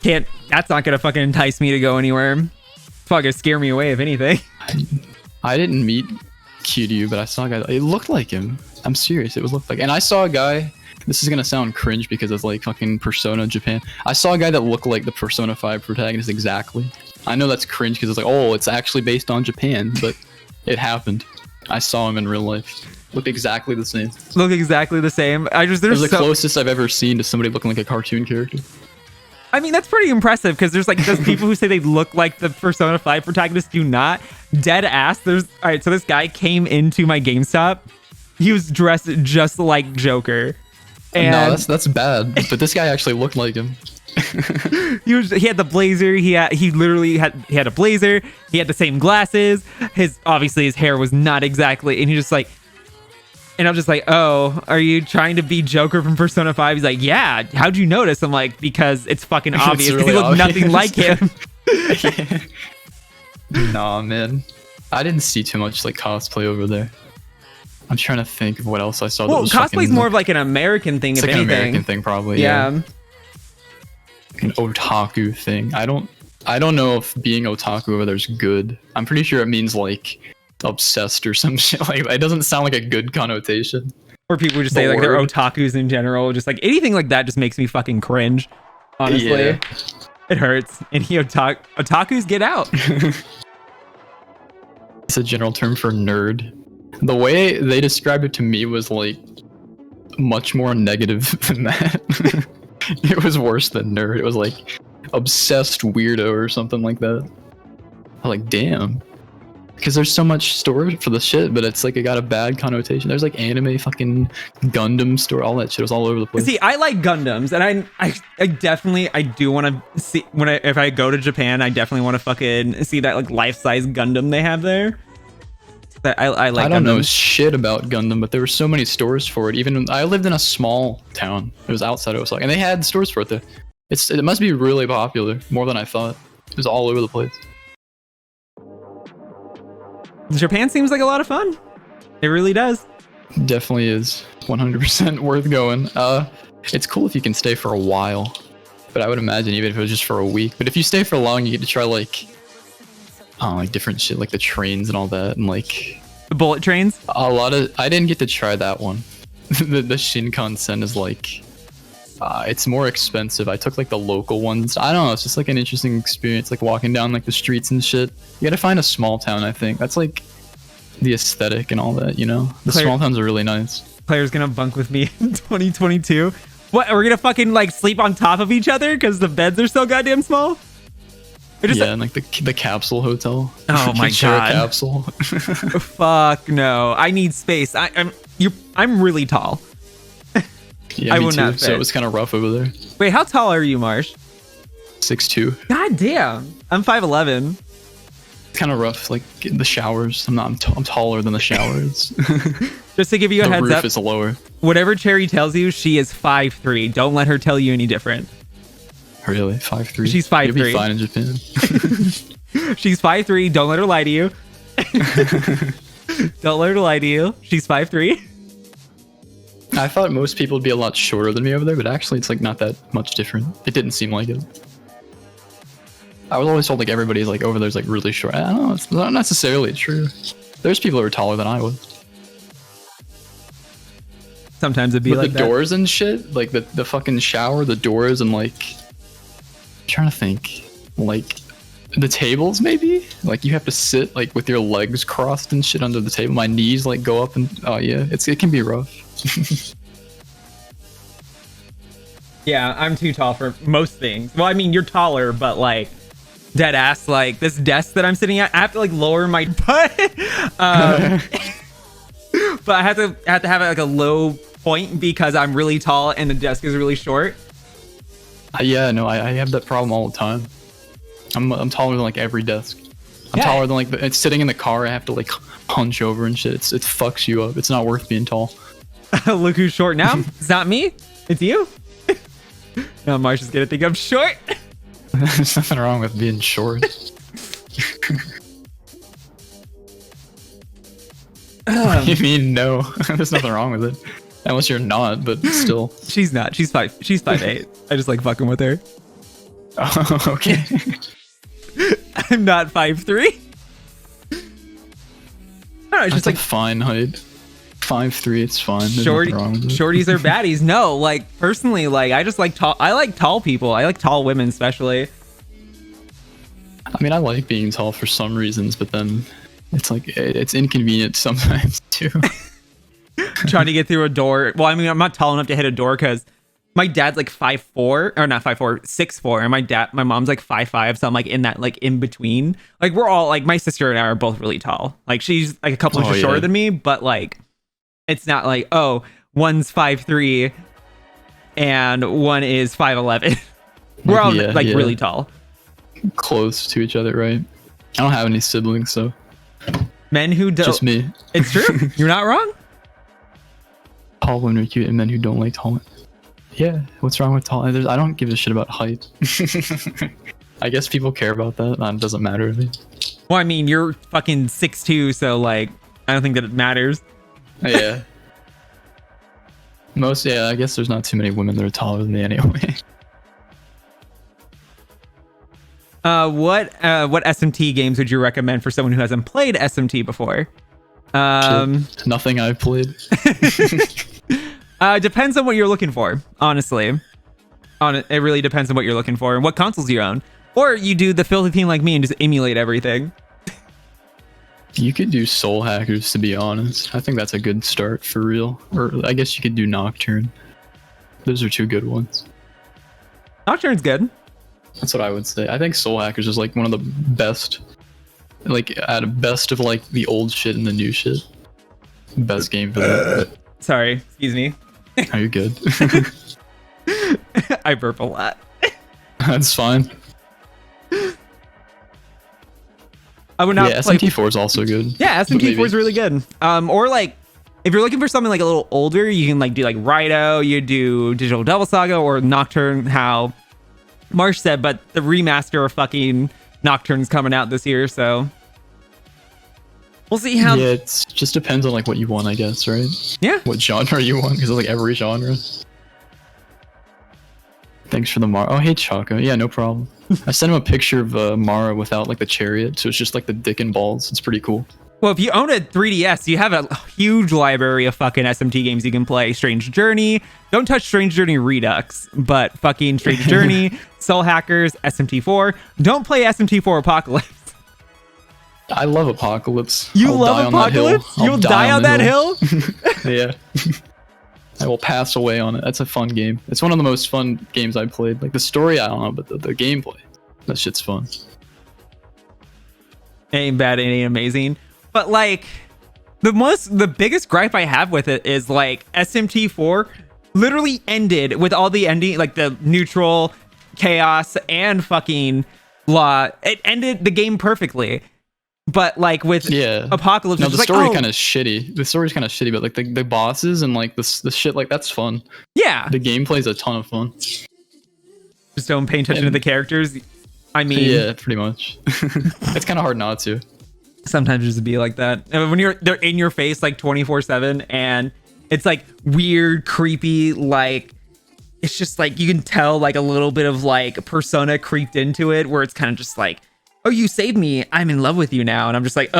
That's not gonna fucking entice me to go anywhere. Fucking scare me away if anything. I didn't meet Kiryu, but I saw a guy. It looked like him. I'm serious. It looked like. And I saw a guy. This is gonna sound cringe because it's like fucking Persona Japan. I saw a guy that looked like the Persona 5 protagonist exactly. I know that's cringe because it's like, oh, it's actually based on Japan, but it happened. I saw him in real life. Looked exactly the same. It was the closest I've ever seen to somebody looking like a cartoon character. I mean, that's pretty impressive because there's like those people who say they look like the Persona 5 protagonist do not. Dead ass. All right, so this guy came into my GameStop he was dressed just like Joker. And no, that's bad. But this guy actually looked like him. he had the blazer. He had a blazer. He had the same glasses. Obviously his hair was not exactly. And he just like, and I'm just like, oh, are you trying to be Joker from Persona 5? He's like, yeah. How'd you notice? I'm like, because it's fucking obvious. Really he looked nothing like him. Nah, man. I didn't see too much like cosplay over there. I'm trying to think of what else I saw. Well, that was cosplay's fucking, more of like an American thing, it's if like anything. An American thing, probably. Yeah. An otaku thing. I don't know if being otaku over there is good. I'm pretty sure it means like obsessed or some shit. Like it doesn't sound like a good connotation. Or people just say like they're otakus in general. Just like anything like that just makes me fucking cringe. Honestly, Yeah. It hurts. And otakus get out. It's a general term for nerd. The way they described it to me was like much more negative than that. It was worse than nerd. It was like obsessed weirdo or something like that. I'm like, damn. Because there's so much store for the shit, but it's like it got a bad connotation. There's like anime, fucking Gundam store, all that shit was all over the place. See, I like Gundams, and I definitely do want to see if I go to Japan, I definitely want to fucking see that like life-size Gundam they have there. That I like. I don't know Gundams. shit about Gundam, but there were so many stores for it. Even I lived in a small town. It was outside of Osaka, and they had stores for it there. It must be really popular, more than I thought. It was all over the place. Japan seems like a lot of fun. It really does. Definitely is 100% worth going. It's cool if you can stay for a while, but I would imagine even if it was just for a week. But if you stay for long, you get to try like different shit, like the trains and all that, and like The bullet trains. a lot of. I didn't get to try that one. the Shinkansen is like, it's more expensive. I took like the local ones. I don't know. It's just like an interesting experience, like walking down like the streets and shit. You gotta find a small town. I think that's like the aesthetic and all that. You know, the small towns are really nice. Player's gonna bunk with me in 2022. What? We're gonna fucking like sleep on top of each other because the beds are so goddamn small. Yeah, and like the capsule hotel. Oh my Share a God. capsule. Fuck no. I need space. I'm really tall. Yeah, I me will too. not So fit. it was kind of rough over there. Wait, how tall are you, Marsh? 6'2". God damn. I'm 5'11". It's kind of rough, like in the showers. I'm taller than the showers. Just to give you a The heads roof up, is lower. whatever Cherry tells you, she is 5'3". Don't let her tell you any different. Really, 5'3". She's You'll be 5'3". fine in Japan. She's 5'3". Don't let her lie to you. Don't let her lie to you. She's 5'3". I thought most people would be a lot shorter than me over there, but actually it's like not that much different. It didn't seem like it. I was always told like everybody's like over there's like really short. I don't know, it's not necessarily true. There's people who are taller than I was. Sometimes it'd be But like the that. doors and shit, like the fucking shower, the doors and like I'm trying to think. Like the tables maybe? Like you have to sit like with your legs crossed and shit under the table. My knees like go up and oh yeah, it can be rough. Yeah, I'm too tall for most things. Well, I mean, you're taller, but like dead ass, like this desk that I'm sitting at, I have to like lower my butt. But I have to have like a low point because I'm really tall and the desk is really short. Yeah, no, I have that problem all the time. I'm taller than like every desk. I'm Yeah. taller than like it's sitting in the car. I have to like hunch over and shit. It fucks you up. It's not worth being tall. Look who's short now. It's not me. It's you. Now Marsh is gonna think I'm short. There's nothing wrong with being short. What do you mean no? There's nothing wrong with it. Unless you're not, but still. She's not. She's 5'8". I just like fucking with her. Oh, okay. I'm not 5'3". I don't know, it's It's just like like fine height. 5'3", it's fine. There's shorty, nothing wrong with it. shorties are baddies. No, like personally, like I just like tall. I like tall people. I like tall women, especially. I mean, I like being tall for some reasons, but then it's like it's inconvenient sometimes too. Trying to get through a door. Well, I mean, I'm not tall enough to hit a door because my dad's like 5'4", or not 5'4", 6'4", and my mom's like 5'5", so I'm like in that like in between. Like we're all like my sister and I are both really tall. Like she's like a couple Oh, inches yeah. shorter than me, but like It's not like, oh, one's 5'3" and one is 5'11". We're all really tall. Close to each other, right? I don't have any siblings, so men who don't. Just me. It's true. You're not wrong. Tall women are cute, and men who don't like tall. Yeah, what's wrong with tall? I don't give a shit about height. I guess people care about that. It doesn't matter to me. Well, I mean, you're fucking 6'2", so like, I don't think that it matters. Yeah. I guess there's not too many women that are taller than me anyway. What SMT games would you recommend for someone who hasn't played SMT before? Nothing I've played. Depends on what you're looking for, honestly. It really depends on what you're looking for and what consoles you own. Or you do the filthy thing like me and just emulate everything. You could do Soul Hackers, to be honest. I think that's a good start for real. Or I guess you could do Nocturne. Those are two good ones. Nocturne's good. That's what I would say. I think Soul Hackers is like one of the best, like at best of like the old shit and the new shit. Best game for that. Sorry, excuse me. Are you good? I burp a lot. That's fine. I would not. Yeah, SMT4 is also good. Yeah, SMT4 is really good. Or like, if you're looking for something like a little older, you can like do like Raito, you do Digital Devil Saga, or Nocturne. How Marsh said, but the remaster of fucking Nocturne's coming out this year, so we'll see how. Yeah, it just depends on like what you want, I guess, right? Yeah. What genre you want, because like every genre. Thanks for the Mara. Oh, hey, Chaka. Yeah, no problem. I sent him a picture of Mara without like the chariot, so it's just like the dick and balls. It's pretty cool. Well, if you own a 3DS, you have a huge library of fucking SMT games you can play. Strange Journey. Don't touch Strange Journey Redux, but fucking Strange Journey, Soul Hackers, SMT4. Don't play SMT4 Apocalypse. I love Apocalypse. You love Apocalypse? You'll die on that hill? Yeah. I will pass away on it. That's a fun game. It's one of the most fun games I've played. Like the story, I don't know, but the gameplay, that shit's fun. Ain't bad, ain't amazing. But like, the biggest gripe I have with it is like SMT4 literally ended with all the ending, like the neutral, chaos, and fucking law. It ended the game perfectly. But like with Apocalypse, no, the story kind of shitty. The story's kind of shitty, but like the bosses and like the shit, like that's fun. Yeah, the gameplay's a ton of fun. Just don't pay attention to the characters. I mean, yeah, pretty much. It's kind of hard not to. Sometimes just be like that. And when they're in your face like 24/7, and it's like weird, creepy, like it's just like you can tell like a little bit of like persona creeped into it, where it's kind of just like, oh, you saved me, I'm in love with you now, and I'm just like,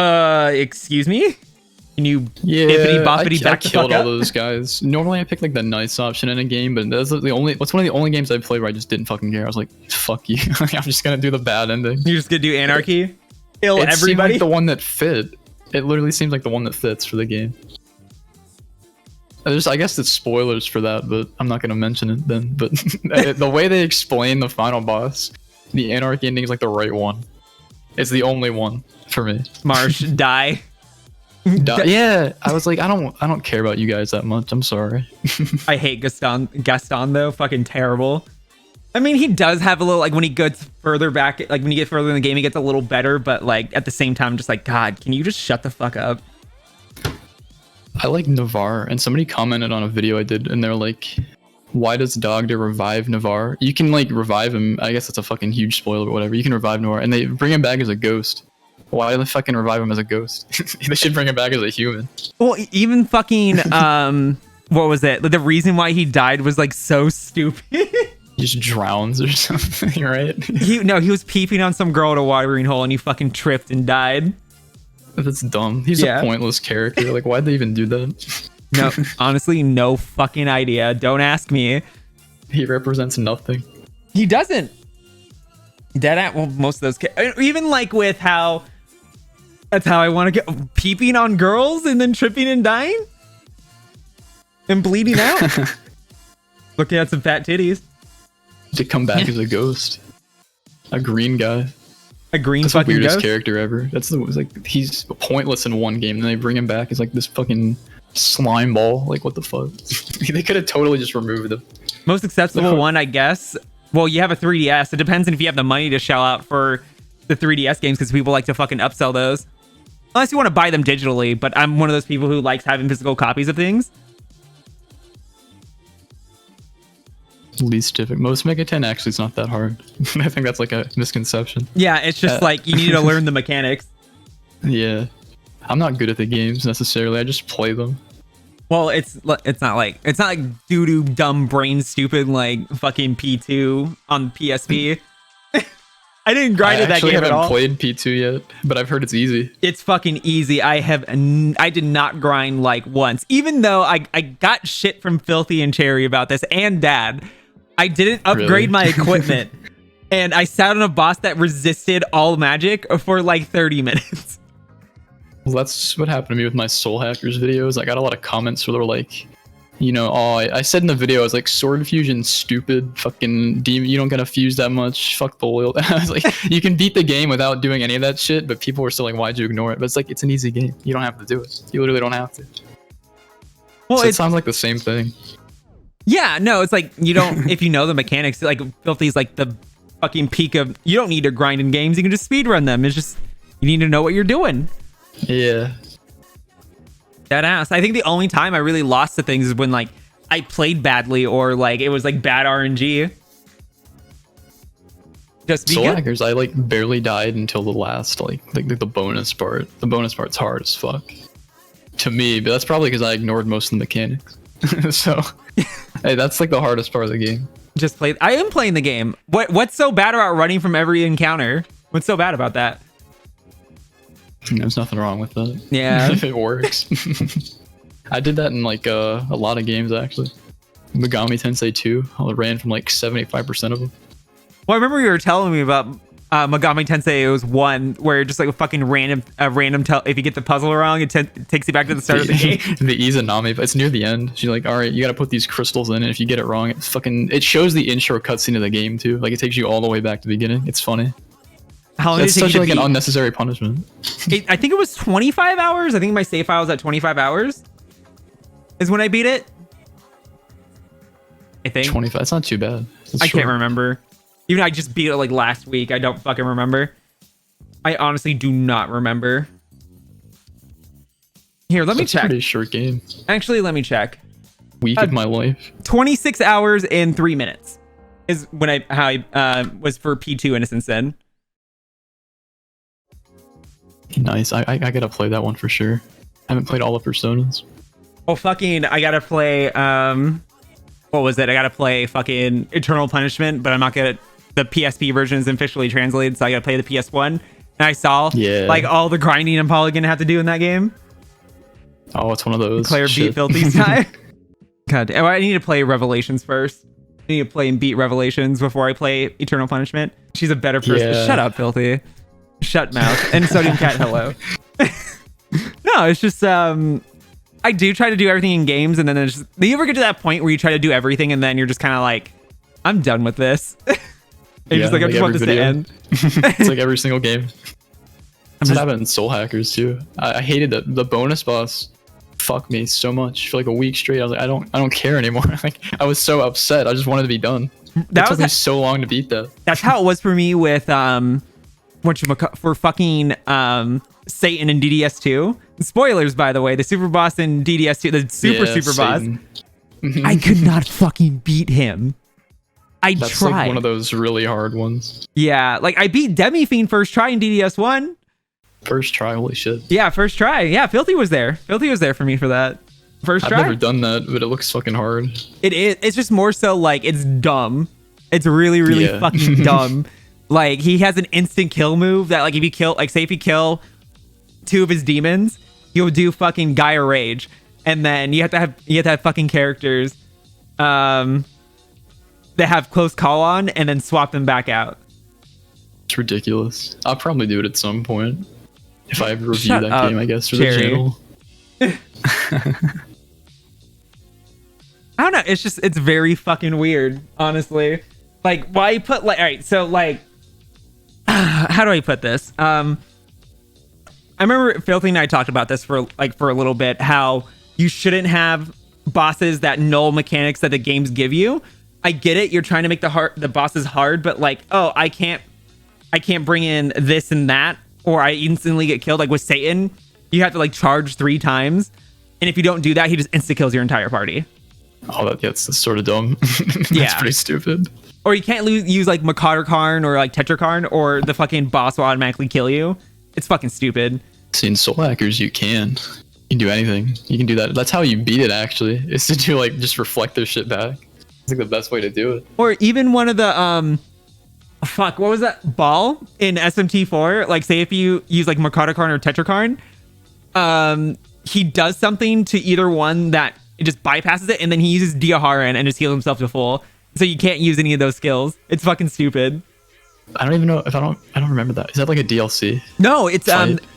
excuse me? Can you bippity boppity back the fuck up? I killed all those guys. Normally I pick like the nice option in a game, but that's one of the only games I played where I just didn't fucking care. I was like, fuck you. I'm just gonna do the bad ending. You're just gonna do anarchy? Kill everybody? It seemed like the one that fit. It literally seems like the one that fits for the game. I guess it's spoilers for that, but I'm not gonna mention it then. But the way they explain the final boss, the anarchy ending is like the right one. It's the only one for me. Marsh, die. Yeah, I was like, I don't care about you guys that much. I'm sorry. I hate Gaston though. Fucking terrible. I mean, he does have a little, like when he gets further back, like when you get further in the game, he gets a little better. But like at the same time, I'm just like, God, can you just shut the fuck up? I like Navarre, and somebody commented on a video I did, and they're like, why does Dogda revive Navarre? You can like revive him. I guess it's a fucking huge spoiler, but whatever. You can revive Navarre, and they bring him back as a ghost. Why do they fucking revive him as a ghost? They should bring him back as a human. Well, even fucking what was it? The reason why he died was like so stupid. He just drowns or something, right? He was peeping on some girl at a watering hole, and he fucking tripped and died. That's dumb. He's a pointless character. Like, why'd they even do that? No, honestly, no fucking idea. Don't ask me. He represents nothing. He doesn't. Dead at most of those. Even like with how. That's how I want to get peeping on girls and then tripping and dying and bleeding out. Looking at some fat titties. To come back as a ghost, a green guy. A green That's fucking the weirdest ghost? character ever. That's like he's pointless in one game, and then they bring him back as like this fucking slime ball. Like, what the fuck? They could have totally just removed them. Most accessible one, I guess. Well, you have a 3DS. It depends on if you have the money to shell out for the 3DS games, because people like to fucking upsell those. Unless you want to buy them digitally, but I'm one of those people who likes having physical copies of things. Least difficult. Most Mega 10 actually is not that hard. I think that's like a misconception. Yeah, it's just like you need to learn the mechanics. Yeah. I'm not good at the games necessarily. I just play them. Well, it's not like doo-doo dumb brain stupid like fucking P2 on PSP. I didn't grind at that game at all. I haven't played P2 yet, but I've heard it's easy. It's fucking easy. I did not grind like once, even though I got shit from Filthy and Cherry about this, and Dad. I didn't upgrade my equipment, and I sat on a boss that resisted all magic for like 30 minutes. Well, that's what happened to me with my Soul Hackers videos. I got a lot of comments where they were like, you know, oh, I said in the video, I was like, sword fusion, stupid, fucking demon, you don't gotta fuse that much, fuck the oil. I was like, you can beat the game without doing any of that shit, but people were still like, why'd you ignore it? But it's like, it's an easy game. You don't have to do it. You literally don't have to. Well, so it sounds like the same thing. Yeah, no, it's like, you don't, if you know the mechanics, like Filthy's like the fucking peak of, you don't need to grind in games, you can just speedrun them. It's just, you need to know what you're doing. Yeah. Dead ass. I think the only time I really lost to things is when like I played badly or like it was like bad RNG. Just be Soul good. Hackers, I like barely died until the last like the bonus part. The bonus part's hard as fuck to me, but that's probably because I ignored most of the mechanics. So hey, that's like the hardest part of the game. Just play. I am playing the game. What's so bad about running from every encounter? What's so bad about that? There's nothing wrong with that. Yeah. If it works. I did that in like a lot of games actually. Megami Tensei 2, I ran from like 75% of them. Well, I remember you were telling me about Megami Tensei. It was one where just like a fucking random if you get the puzzle wrong, it takes you back to the start of the game. The Izanami, but it's near the end. She's like, all right, you got to put these crystals in, and if you get it wrong, it shows the intro cutscene of the game too. Like it takes you all the way back to the beginning. It's funny. How long did it take such you like to an beat? unnecessary punishment. I think it was 25 hours. I think my save file was at 25 hours. Is when I beat it. I think 25. That's not too bad. I can't remember. Even I just beat it like last week. I don't fucking remember. I honestly do not remember. Here, let me check. It's a pretty short game. Actually, let me check. Week of my life. 26 hours and 3 minutes is when I was for P2 Innocence Sin. Nice. I gotta play that one for sure. I haven't played all the Personas. Oh, fucking, I gotta play, what was it? I gotta play fucking Eternal Punishment, but I'm not gonna, the PSP version isn't officially translated, so I gotta play the PS1. And I saw, like, all the grinding I'm probably gonna have to do in that game. Oh, it's one of those. Claire beat Filthy's time. God, I need to play Revelations first. I need to play and beat Revelations before I play Eternal Punishment. She's a better person. Yeah. Shut up, Filthy. Shut mouth. And Sodium Cat, hello. No, it's just I do try to do everything in games, and then there's just, do you ever get to that point where you try to do everything and then you're just kind of like, I'm done with this. You're just like, I just want this to end. It's like every single game. That's what happened in Soul Hackers too. I hated the bonus boss. Fuck me so much for like a week straight. I was like, I don't care anymore. Like I was so upset. I just wanted to be done. It took me so long to beat that. That's how it was for me with for fucking Satan in DDS2. Spoilers, by the way, the super boss in DDS2, the super boss. I could not fucking beat him. That's tried. Like one of those really hard ones. Yeah, like I beat Demi Fiend first try in DDS1. First try, holy shit. Yeah, first try. Yeah, Filthy was there. Filthy was there for me for that. First try. I've never done that, but it looks fucking hard. It is. It's just more so like it's dumb. It's really, really fucking dumb. Like he has an instant kill move that like if you kill, like say if you kill 2 of his demons, he'll do fucking Gaia Rage, and then you have to have fucking characters that have close call on, and then swap them back out. It's ridiculous. I'll probably do it at some point if I ever review that game, I guess, for the channel. I don't know. It's very fucking weird, honestly. Like, why put like, all right, so like, how do I put this? I remember Filthy and I talked about this for a little bit, how you shouldn't have bosses that null mechanics that the games give you. I get it. You're trying to make the bosses hard, but like, oh, I can't bring in this and that, or I instantly get killed. Like with Satan, you have to like charge 3 times. And if you don't do that, he just insta kills your entire party. Oh, that's sort of dumb. That's pretty stupid. Or you can't use like Makar Karn or like Tetrakarn, or the fucking boss will automatically kill you. It's fucking stupid. See, in Soul Hackers, you can do anything. You can do that. That's how you beat it, actually, is to do like just reflect their shit back. It's like the best way to do it. Or even one of the what was that ball in SMT4? Like, say if you use like Makar Karn or Tetrakarn, he does something to either one that it just bypasses it, and then he uses Diaharan and just heals himself to full. So you can't use any of those skills. It's fucking stupid. I don't even know if I don't remember that. Is that like a DLC? No, it's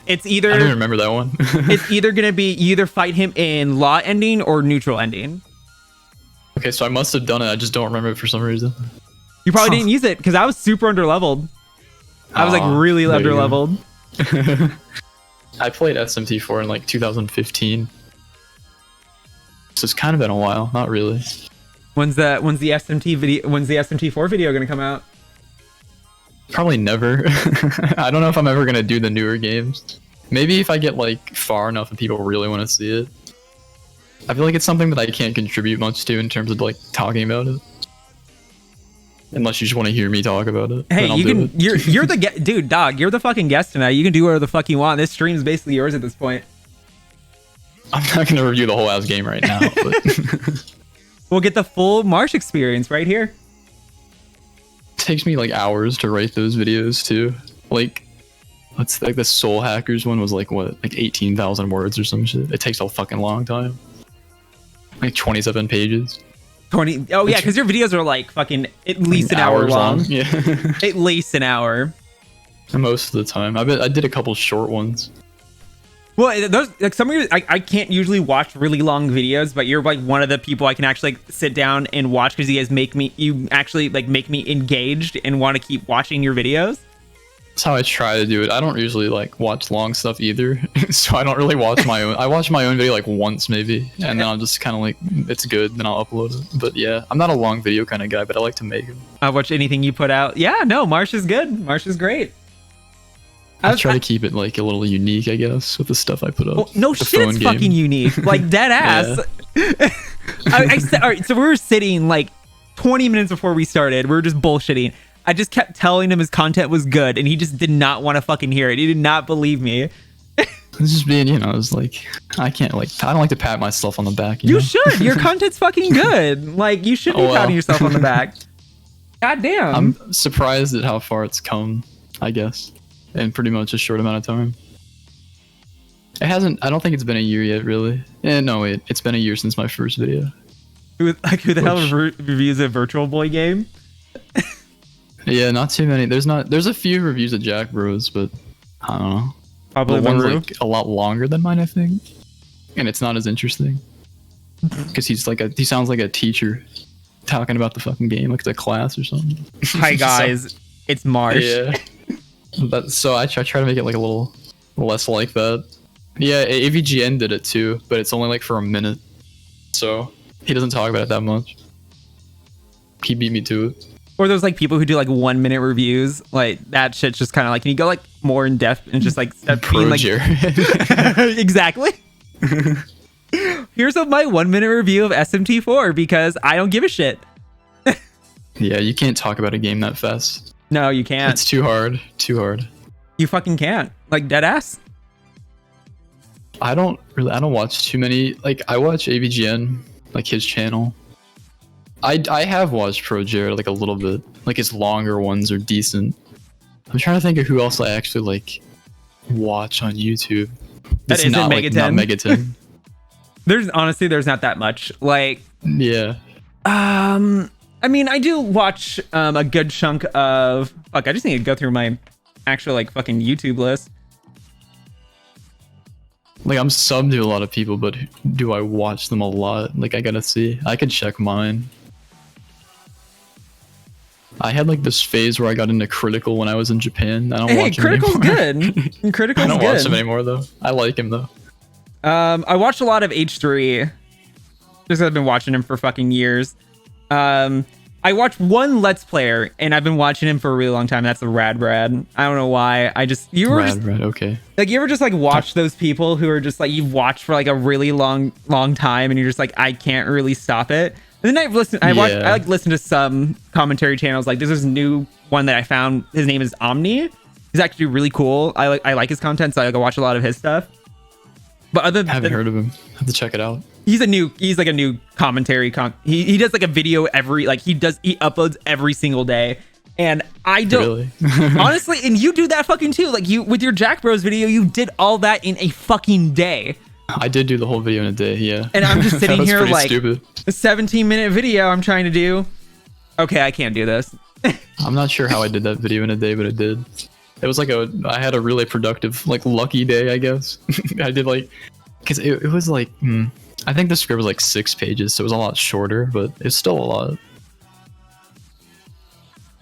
it's either I don't even remember that one. It's either gonna be you either fight him in law ending or neutral ending. Okay, so I must have done it. I just don't remember it for some reason. You probably didn't use it because I was super underleveled. I was like really underleveled. I played SMT4 in like 2015. So it's kind of been a while. Not really. When's the SMT4 video gonna come out? Probably never. I don't know if I'm ever gonna do the newer games. Maybe if I get like far enough and people really want to see it. I feel like it's something that I can't contribute much to in terms of like talking about it. Unless you just want to hear me talk about it. Hey, you can. You're the dude, dog. You're the fucking guest tonight. You can do whatever the fuck you want. This stream is basically yours at this point. I'm not gonna review the whole ass game right now. But we'll get the full Marsh experience right here. It takes me like hours to write those videos too. Like, what's like the Soul Hackers one was like what, like 18,000 words or some shit. It takes a fucking long time. Like 27 pages. 20. Oh yeah, because your videos are like fucking at least an hour long. Yeah. At least an hour. Most of the time. I did a couple short ones. Well, those like some of your, I can't usually watch really long videos, but you're like one of the people I can actually like sit down and watch because you actually like make me engaged and want to keep watching your videos. That's how I try to do it. I don't usually like watch long stuff either, so I don't really watch my own. I watch my own video like once maybe, and then I'm just kind of like, it's good, then I'll upload it. But yeah, I'm not a long video kind of guy, but I like to make them. I watch anything you put out. Yeah, no, Marsh is good. Marsh is great. I try to keep it like a little unique, I guess, with the stuff I put up. Well, no shit, it's fucking unique. Like dead ass. All right, so we were sitting like 20 minutes before we started. We were just bullshitting. I just kept telling him his content was good, and he just did not want to fucking hear it. He did not believe me. It's just being, you know, it's like, I don't like to pat myself on the back. You should. Your content's fucking good. Like, you should be patting yourself on the back. God damn. I'm surprised at how far it's come, I guess, in pretty much a short amount of time. It hasn't, I don't think it's been a year yet, really. No, wait, it's been a year since my first video. Who the hell reviews a Virtual Boy game? Yeah, not too many. There's a few reviews of Jack Bros, but I don't know. Probably one's like a lot longer than mine, I think, and it's not as interesting because he sounds like a teacher talking about the fucking game, like it's a class or something. Hi guys, it's Marsh. Yeah, so I try to make it like a little less like that. Yeah, AVGN did it too, but it's only like for a minute, so he doesn't talk about it that much. He beat me to it. Or those like people who do like 1 minute reviews, like that shit's just kind of like, can you go like more in depth and just like being like exactly. Here's my 1 minute review of SMT4 because I don't give a shit. Yeah, you can't talk about a game that fast. No, you can't. It's too hard. Too hard. You fucking can't. Like dead ass. I don't watch too many. Like I watch AVGN, like his channel. I have watched Pro Jared like a little bit. Like his longer ones are decent. I'm trying to think of who else I actually like watch on YouTube. That isn't not Megaten. Not Megaten. There's not that much. Like yeah. I mean, I do watch a good chunk of fuck. I just need to go through my actual like fucking YouTube list. Like I'm subbed to a lot of people, but do I watch them a lot? Like I gotta see. I could check mine. I had like this phase where I got into Critical when I was in Japan. I don't watch him Critical's anymore. good. Critical's I don't good. watch him anymore though. I like him though. I watched a lot of H3. Just 'cause I've been watching him for fucking years. I watched one Let's Player, and I've been watching him for a really long time. That's the Rad Brad. I don't know why. Okay. Like, you ever just like watch those people who are just like, you've watched for like a really long time, and you're just like, I can't really stop it. And then I like listen to some commentary channels. Like, there's this new one that I found. His name is Omni. He's actually really cool. I like his content, so I watch a lot of his stuff. But I haven't heard of him. I have to check it out. He's like a new commentary. He does like a video every, like he uploads every single day. And I don't really? honestly, and you do that fucking too. Like, you, with your Jack Bros video, you did all that in a fucking day. I did do the whole video in a day, yeah. And I'm just sitting here like, stupid. A 17-minute video I'm trying to do. Okay, I can't do this. I'm not sure how I did that video in a day, but it did. It was like I had a really productive, like, lucky day, I guess. I did like, because it was like, I think the script was like 6 pages, so it was a lot shorter, but it's still a lot.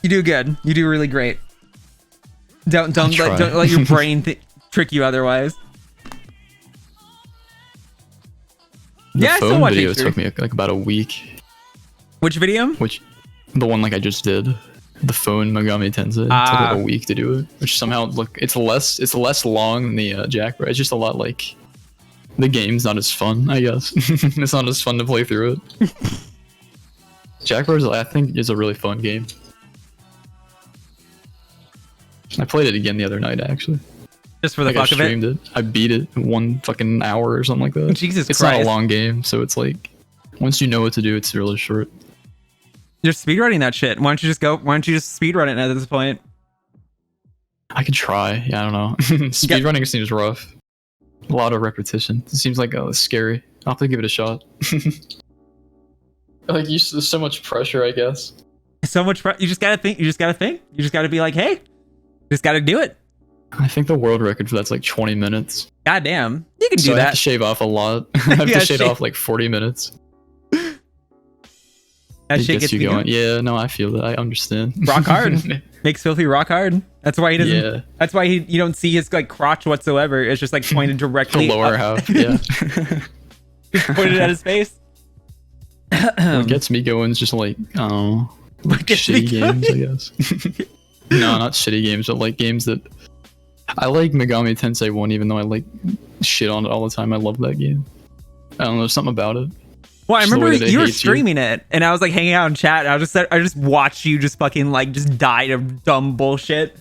You do good. You do really great. Don't let your brain trick you otherwise. The I still phone watch video H3. took me like about a week. Which video? The one like I just did. The phone Megami Tensei. It took like a week to do it, which somehow it's less long than the Jack Bro. It's just a lot like the game's not as fun, I guess. It's not as fun to play through it. Jack Bros, I think, is a really fun game. I played it again the other night, actually. Just for the fuck of it? I streamed it. I beat it in 1 fucking hour or something like that. Jesus It's Christ. not a long game, so it's like, once you know what to do, it's really short. You're speedrunning that shit. Why don't you just speedrun it at this point? I could try. Yeah, I don't know. Speedrunning seems rough. A lot of repetition. It seems like scary. I'll have to give it a shot. Like, there's so much pressure, I guess. So much you just gotta think. You just gotta be like, hey, just gotta do it. I think the world record for that's like 20 minutes. God damn. You can do So I that. have to shave off a lot. I have Yeah, to shave off like 40 minutes. That It shit gets you me going. Yeah, no, I feel that. I understand. Rock hard. Makes Filthy rock hard. That's why he doesn't. Yeah. That's why you don't see his like crotch whatsoever. It's just like pointed The directly lower up. half, yeah. Pointed at his face. What gets me going is just like, like gets me shitty games, I guess. No, not shitty games, but like games that I like. Megami Tensei 1, even though I like shit on it all the time. I love that game. I don't know, there's something about it. Well, I Just the remember way that it you were hates you. streaming it, and I was like hanging out in chat. And I just watched you just fucking like just die to dumb bullshit.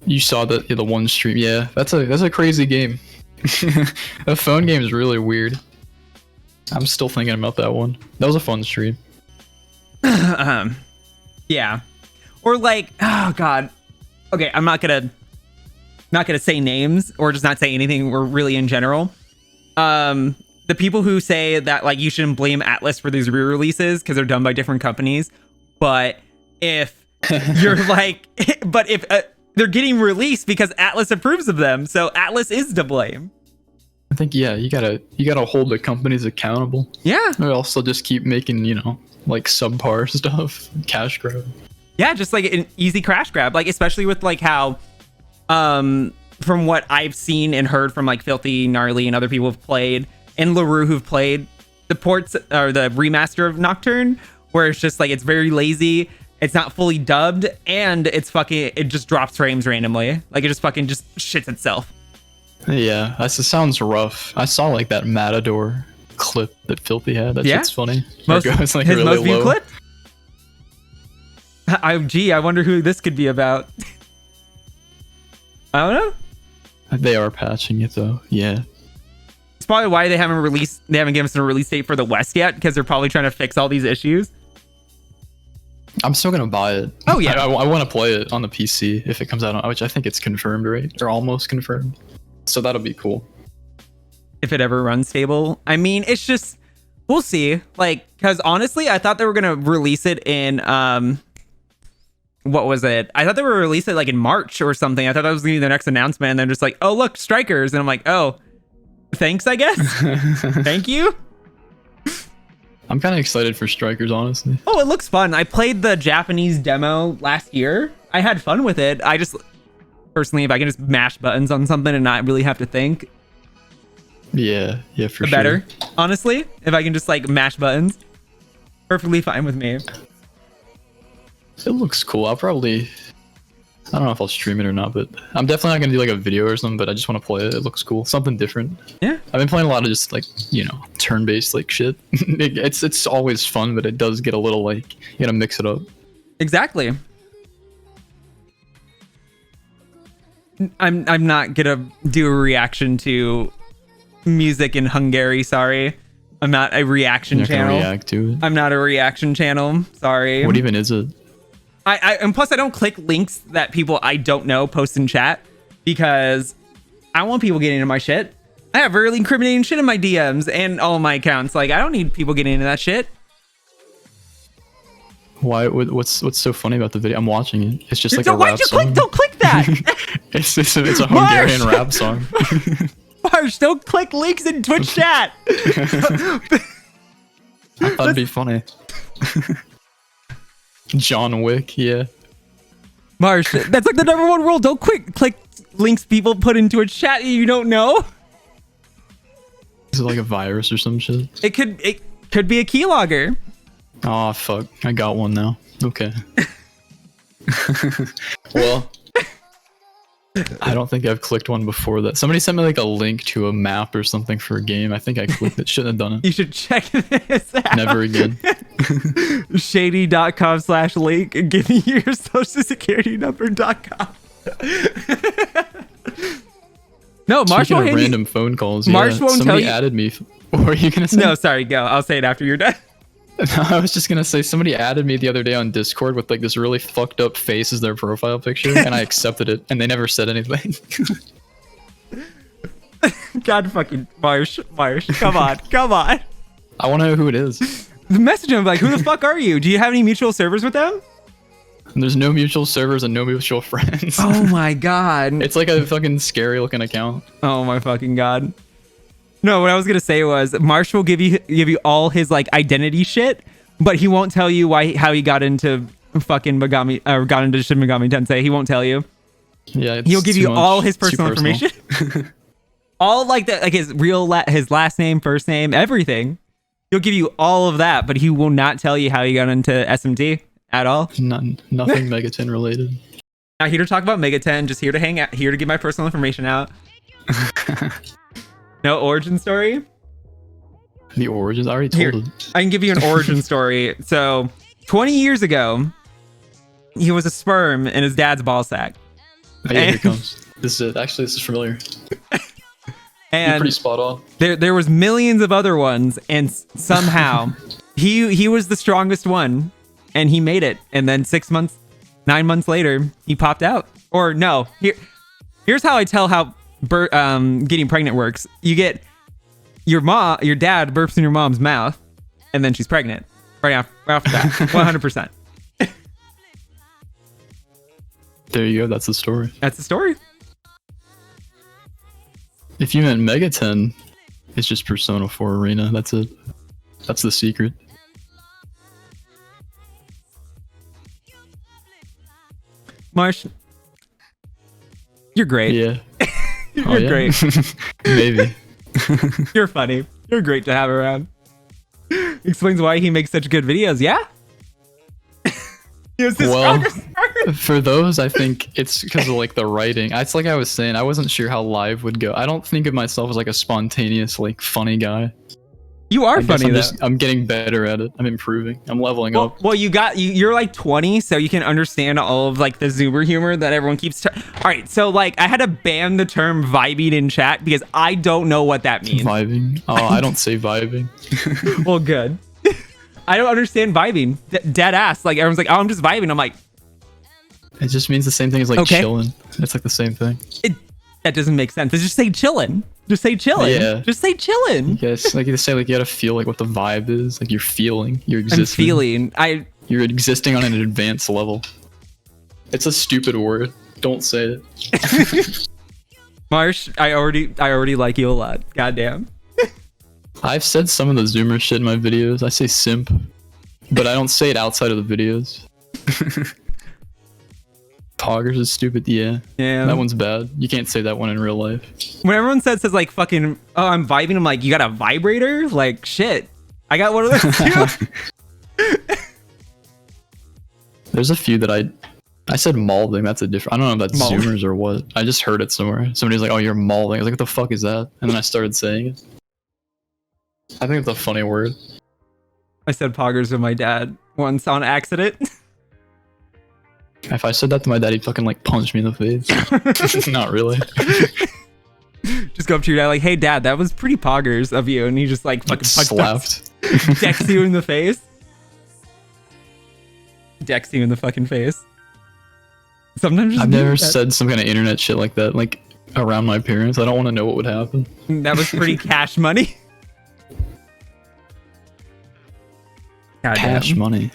You saw the one stream, yeah. That's a crazy game. The phone game is really weird. I'm still thinking about that one. That was a fun stream. Yeah, or like, oh god. Okay, I'm not gonna say names or just not say anything. Or really in general. The people who say that like you shouldn't blame Atlas for these re-releases because they're done by different companies, but if you're like, but if they're getting released because Atlas approves of them, so Atlas is to blame. I think, yeah, you gotta hold the companies accountable. Yeah. Or else they'll just keep making, like subpar stuff, cash grab. Yeah, just like an easy crash grab, like especially with like how, from what I've seen and heard from like Filthy, Gnarly, and other people who've played, and LaRue who've played the ports or the remaster of Nocturne, where it's just like it's very lazy, it's not fully dubbed, and it just drops frames randomly, like it just fucking just shits itself. Yeah, that sounds rough. I saw like that Matador clip that Filthy had. That shit's funny. Most, it goes, like, his really most viewed low. clip. I wonder who this could be about. I don't know. They are patching it though. Yeah. It's probably why they haven't given us a release date for the West yet, because they're probably trying to fix all these issues. I'm still gonna buy it. Oh yeah. I want to play it on the PC if it comes out, which I think it's confirmed, right? Or almost confirmed. So that'll be cool. If it ever runs stable. I mean, it's just, we'll see. Like, because honestly, I thought they were gonna release it in what was it? I thought they were release it like in March or something. I thought that was gonna be the next announcement, and then just like, oh look, Strikers, and I'm like, oh, thanks, I guess. Thank you. I'm kind of excited for Strikers, honestly. Oh, it looks fun. I played the Japanese demo last year. I had fun with it. I just, personally, if I can just mash buttons on something and not really have to think, Yeah, yeah, for The sure. better, honestly. If I can just like mash buttons, perfectly fine with me. It looks cool. I don't know if I'll stream it or not, but I'm definitely not gonna do like a video or something. But I just want to play it. It looks cool. Something different. Yeah. I've been playing a lot of just like turn-based like shit. It's always fun, but it does get a little like you gotta mix it up. Exactly. I'm not gonna do a reaction to music in Hungary. Sorry, I'm not a reaction You're not channel. gonna react to it. I'm not a reaction channel. Sorry. What even is it? And plus I don't click links that people I don't know post in chat because I don't want people getting into my shit. I have really incriminating shit in my DMs and all my accounts. Like I don't need people getting into that shit. Why? What's so funny about the video? I'm watching it. It's just like a Why'd rap you song. don't click that. It's a Hungarian Marsh! rap song. Marsh, don't click links in Twitch chat. I thought it'd be funny. John Wick, yeah. Marsh, that's like the #1 rule. Don't click links people put into a chat you don't know. Is it like a virus or some shit? It could be a keylogger. Oh fuck! I got one now. Okay. Well, I don't think I've clicked one before that. Somebody sent me like a link to a map or something for a game. I think I clicked it. Shouldn't have done it. You should check this out. Never again. Shady.com/link. Give me your social security number.com. No, Marsh Speaking won't of hit random phone calls. Marsh won't tell somebody you- added me. What were you gonna say? No, sorry, go. I'll say it after you're done. I was just gonna say somebody added me the other day on Discord with like this really fucked up face as their profile picture, and I accepted it, and they never said anything. God fucking Marsh, come on. I want to know who it is. Message him like, who the fuck are you? Do you have any mutual servers with them? And there's no mutual servers and no mutual friends. Oh my god. It's like a fucking scary looking account. Oh my fucking god. No, what I was gonna say was Marsh will give you all his like identity shit, but he won't tell you how he got into fucking Megami or got into Shin Megami Tensei. He won't tell you. Yeah, it's He'll give too you much. all his It's too personal information. All like that, like his his last name, first name, everything. He'll give you all of that, but he will not tell you how he got into SMT at all. Nothing Megaton related. Not here to talk about Megaten, just here to hang out, here to get my personal information out. No origin story? The origins? I already told Here, it. I can give you an origin story. So, 20 years ago, he was a sperm in his dad's ball sack. Oh, yeah, here it comes. This is it. Actually, this is familiar. You're And pretty spot on. there was millions of other ones, and somehow he was the strongest one, and he made it. And then 9 months later, he popped out. Or no, here's how I tell how getting pregnant works. You get your dad burps in your mom's mouth, and then she's pregnant right after that. 100%. There you go. That's the story. That's the story. If you meant Megaton, it's just Persona 4 Arena. That's it. That's the secret. Marsh, you're great. Yeah. You're great. Maybe. You're funny. You're great to have around. Explains why he makes such good videos. Yeah. He was the Well, strongest person. for those, I think it's because of like the writing. It's like I was saying, I wasn't sure how live would go. I don't think of myself as like a spontaneous, like funny guy. You are I guess funny though. I'm getting better at it. I'm improving. I'm leveling up. Well, you're like 20, so you can understand all of like the Zoomer humor that everyone keeps. All right, so like I had to ban the term vibing in chat because I don't know what that means. Vibing. Oh, I don't say vibing. Well, good. I don't understand vibing. Dead ass. Like everyone's like, oh, I'm just vibing. I'm like, It just means the same thing as like Okay. chilling. It's like the same thing. that doesn't make sense. Just say chillin'. Just say chillin'. Yeah. Just say chillin'. Yes, like you say, like you gotta feel like what the vibe is. Like you're feeling. You're I'm existing. feeling. You're existing on an advanced level. It's a stupid word. Don't say it. Marsh, I already like you a lot. Goddamn. I've said some of the Zoomer shit in my videos. I say simp, but I don't say it outside of the videos. Poggers is stupid. Yeah. Yeah. That one's bad. You can't say that one in real life. When everyone says like fucking, oh, I'm vibing, I'm like, you got a vibrator? Like, shit. I got one of those too. There's a few that I said malding. That's a different. I don't know if that's Malding. Zoomers or what. I just heard it somewhere. Somebody's like, "Oh, you're malding." I was like, "What the fuck is that?" And then I started saying it. I think it's a funny word. I said poggers with my dad once on accident. If I said that to my dad, he'd fucking like punch me in the face. Not really. Just go up to your dad like, hey dad, that was pretty poggers of you, and he just like fucking Slapped. decks you in the face. Decks you in the fucking face. Sometimes I've never said some kind of internet shit like that, like around my parents. I don't want to know what would happen. That was pretty cash money. God Cash damn. money.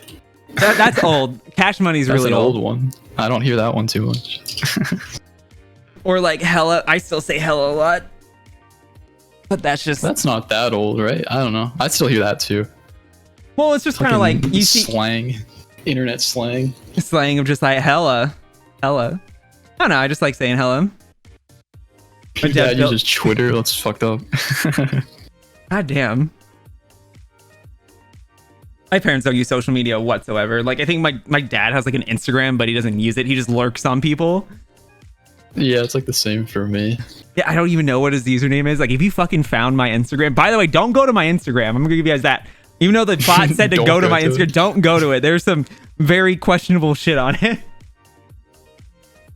That's old. Cash money's That's really an old. old one. I don't hear that one too much. Or like hella. I still say hella a lot. But that's just. That's not that old, right? I don't know. I still hear that too. Well, it's just kind of like you see slang, internet slang. slang of just like hella. I don't know. I just like saying hella. My Your dad built- uses Twitter. That's fucked up. God damn. My parents don't use social media whatsoever. Like, I think my dad has like an Instagram, but he doesn't use it. He just lurks on people. Yeah, it's like the same for me. Yeah, I don't even know what his username is. Like, if you fucking found my Instagram, by the way, don't go to my Instagram. I'm gonna give you guys that. Even though the bot said to Don't go to go my to Instagram, it. don't go to it. There's some very questionable shit on it.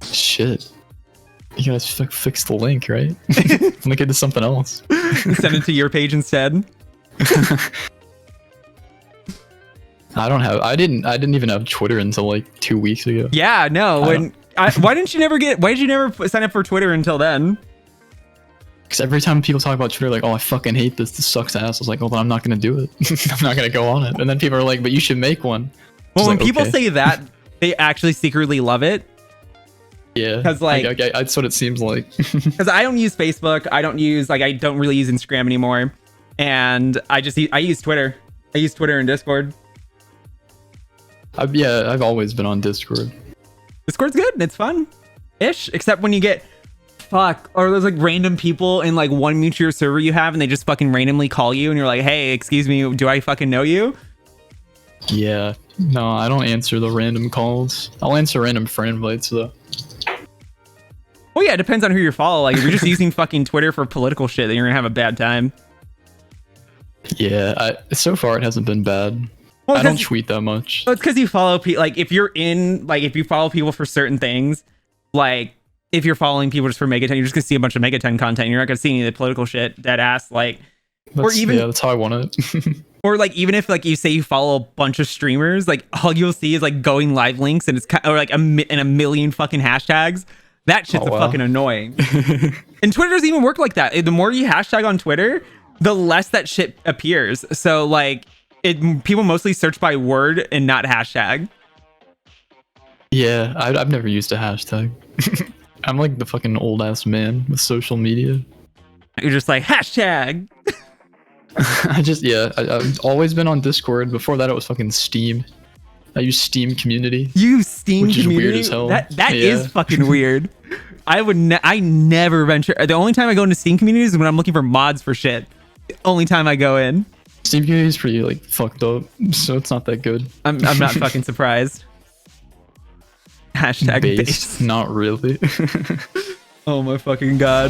Shit. You guys fix the link, right? Link it to something else. Send it to your page instead. I didn't even have Twitter until like 2 weeks ago. Yeah, no. Why did you never sign up for Twitter until then? Because every time people talk about Twitter, like, oh, I fucking hate this. This sucks ass. I was like, oh, then I'm not gonna do it. I'm not gonna go on it. And then people are like, but you should make one. Well, when Like, people okay. say that, they actually secretly love it. Yeah, 'Cause, like- that's what it seems like. Because I don't use Facebook. I don't really use Instagram anymore. And I use Twitter. I use Twitter and Discord. I've always been on Discord. Discord's good. It's fun ish. Except when you get or there's like random people in like one mutual server you have and they just fucking randomly call you and you're like, hey, excuse me, do I fucking know you? Yeah, no, I don't answer the random calls. I'll answer random friend invites though. Well, yeah, it depends on who you follow. Like, if you're just using fucking Twitter for political shit, then you're gonna have a bad time. Yeah, so far it hasn't been bad. Well, I don't tweet that much. Well, it's because you follow people. Like, if you follow people for certain things, like if you're following people just for Megaton, you're just gonna see a bunch of Megaton content. You're not gonna see any of the political shit, dead ass. Like, That's how I want it. or like even if like you say you follow a bunch of streamers, like all you'll see is like going live links and it's or like and a million fucking hashtags. That shit's fucking annoying. And Twitter doesn't even work like that. The more you hashtag on Twitter, the less that shit appears. So like people mostly search by word and not hashtag. Yeah, I've never used a hashtag. I'm like the fucking old ass man with social media. You're just like hashtag. I've always been on Discord. Before that, it was fucking Steam. I use Steam Community. You use Steam Which is Community? weird as hell. That Yeah. is fucking weird. I never venture. The only time I go into Steam Communities is when I'm looking for mods for shit. The only time I go in. Steam Community is pretty like fucked up, so it's not that good. I'm not fucking surprised. Hashtag Based, base. not really. Oh my fucking god.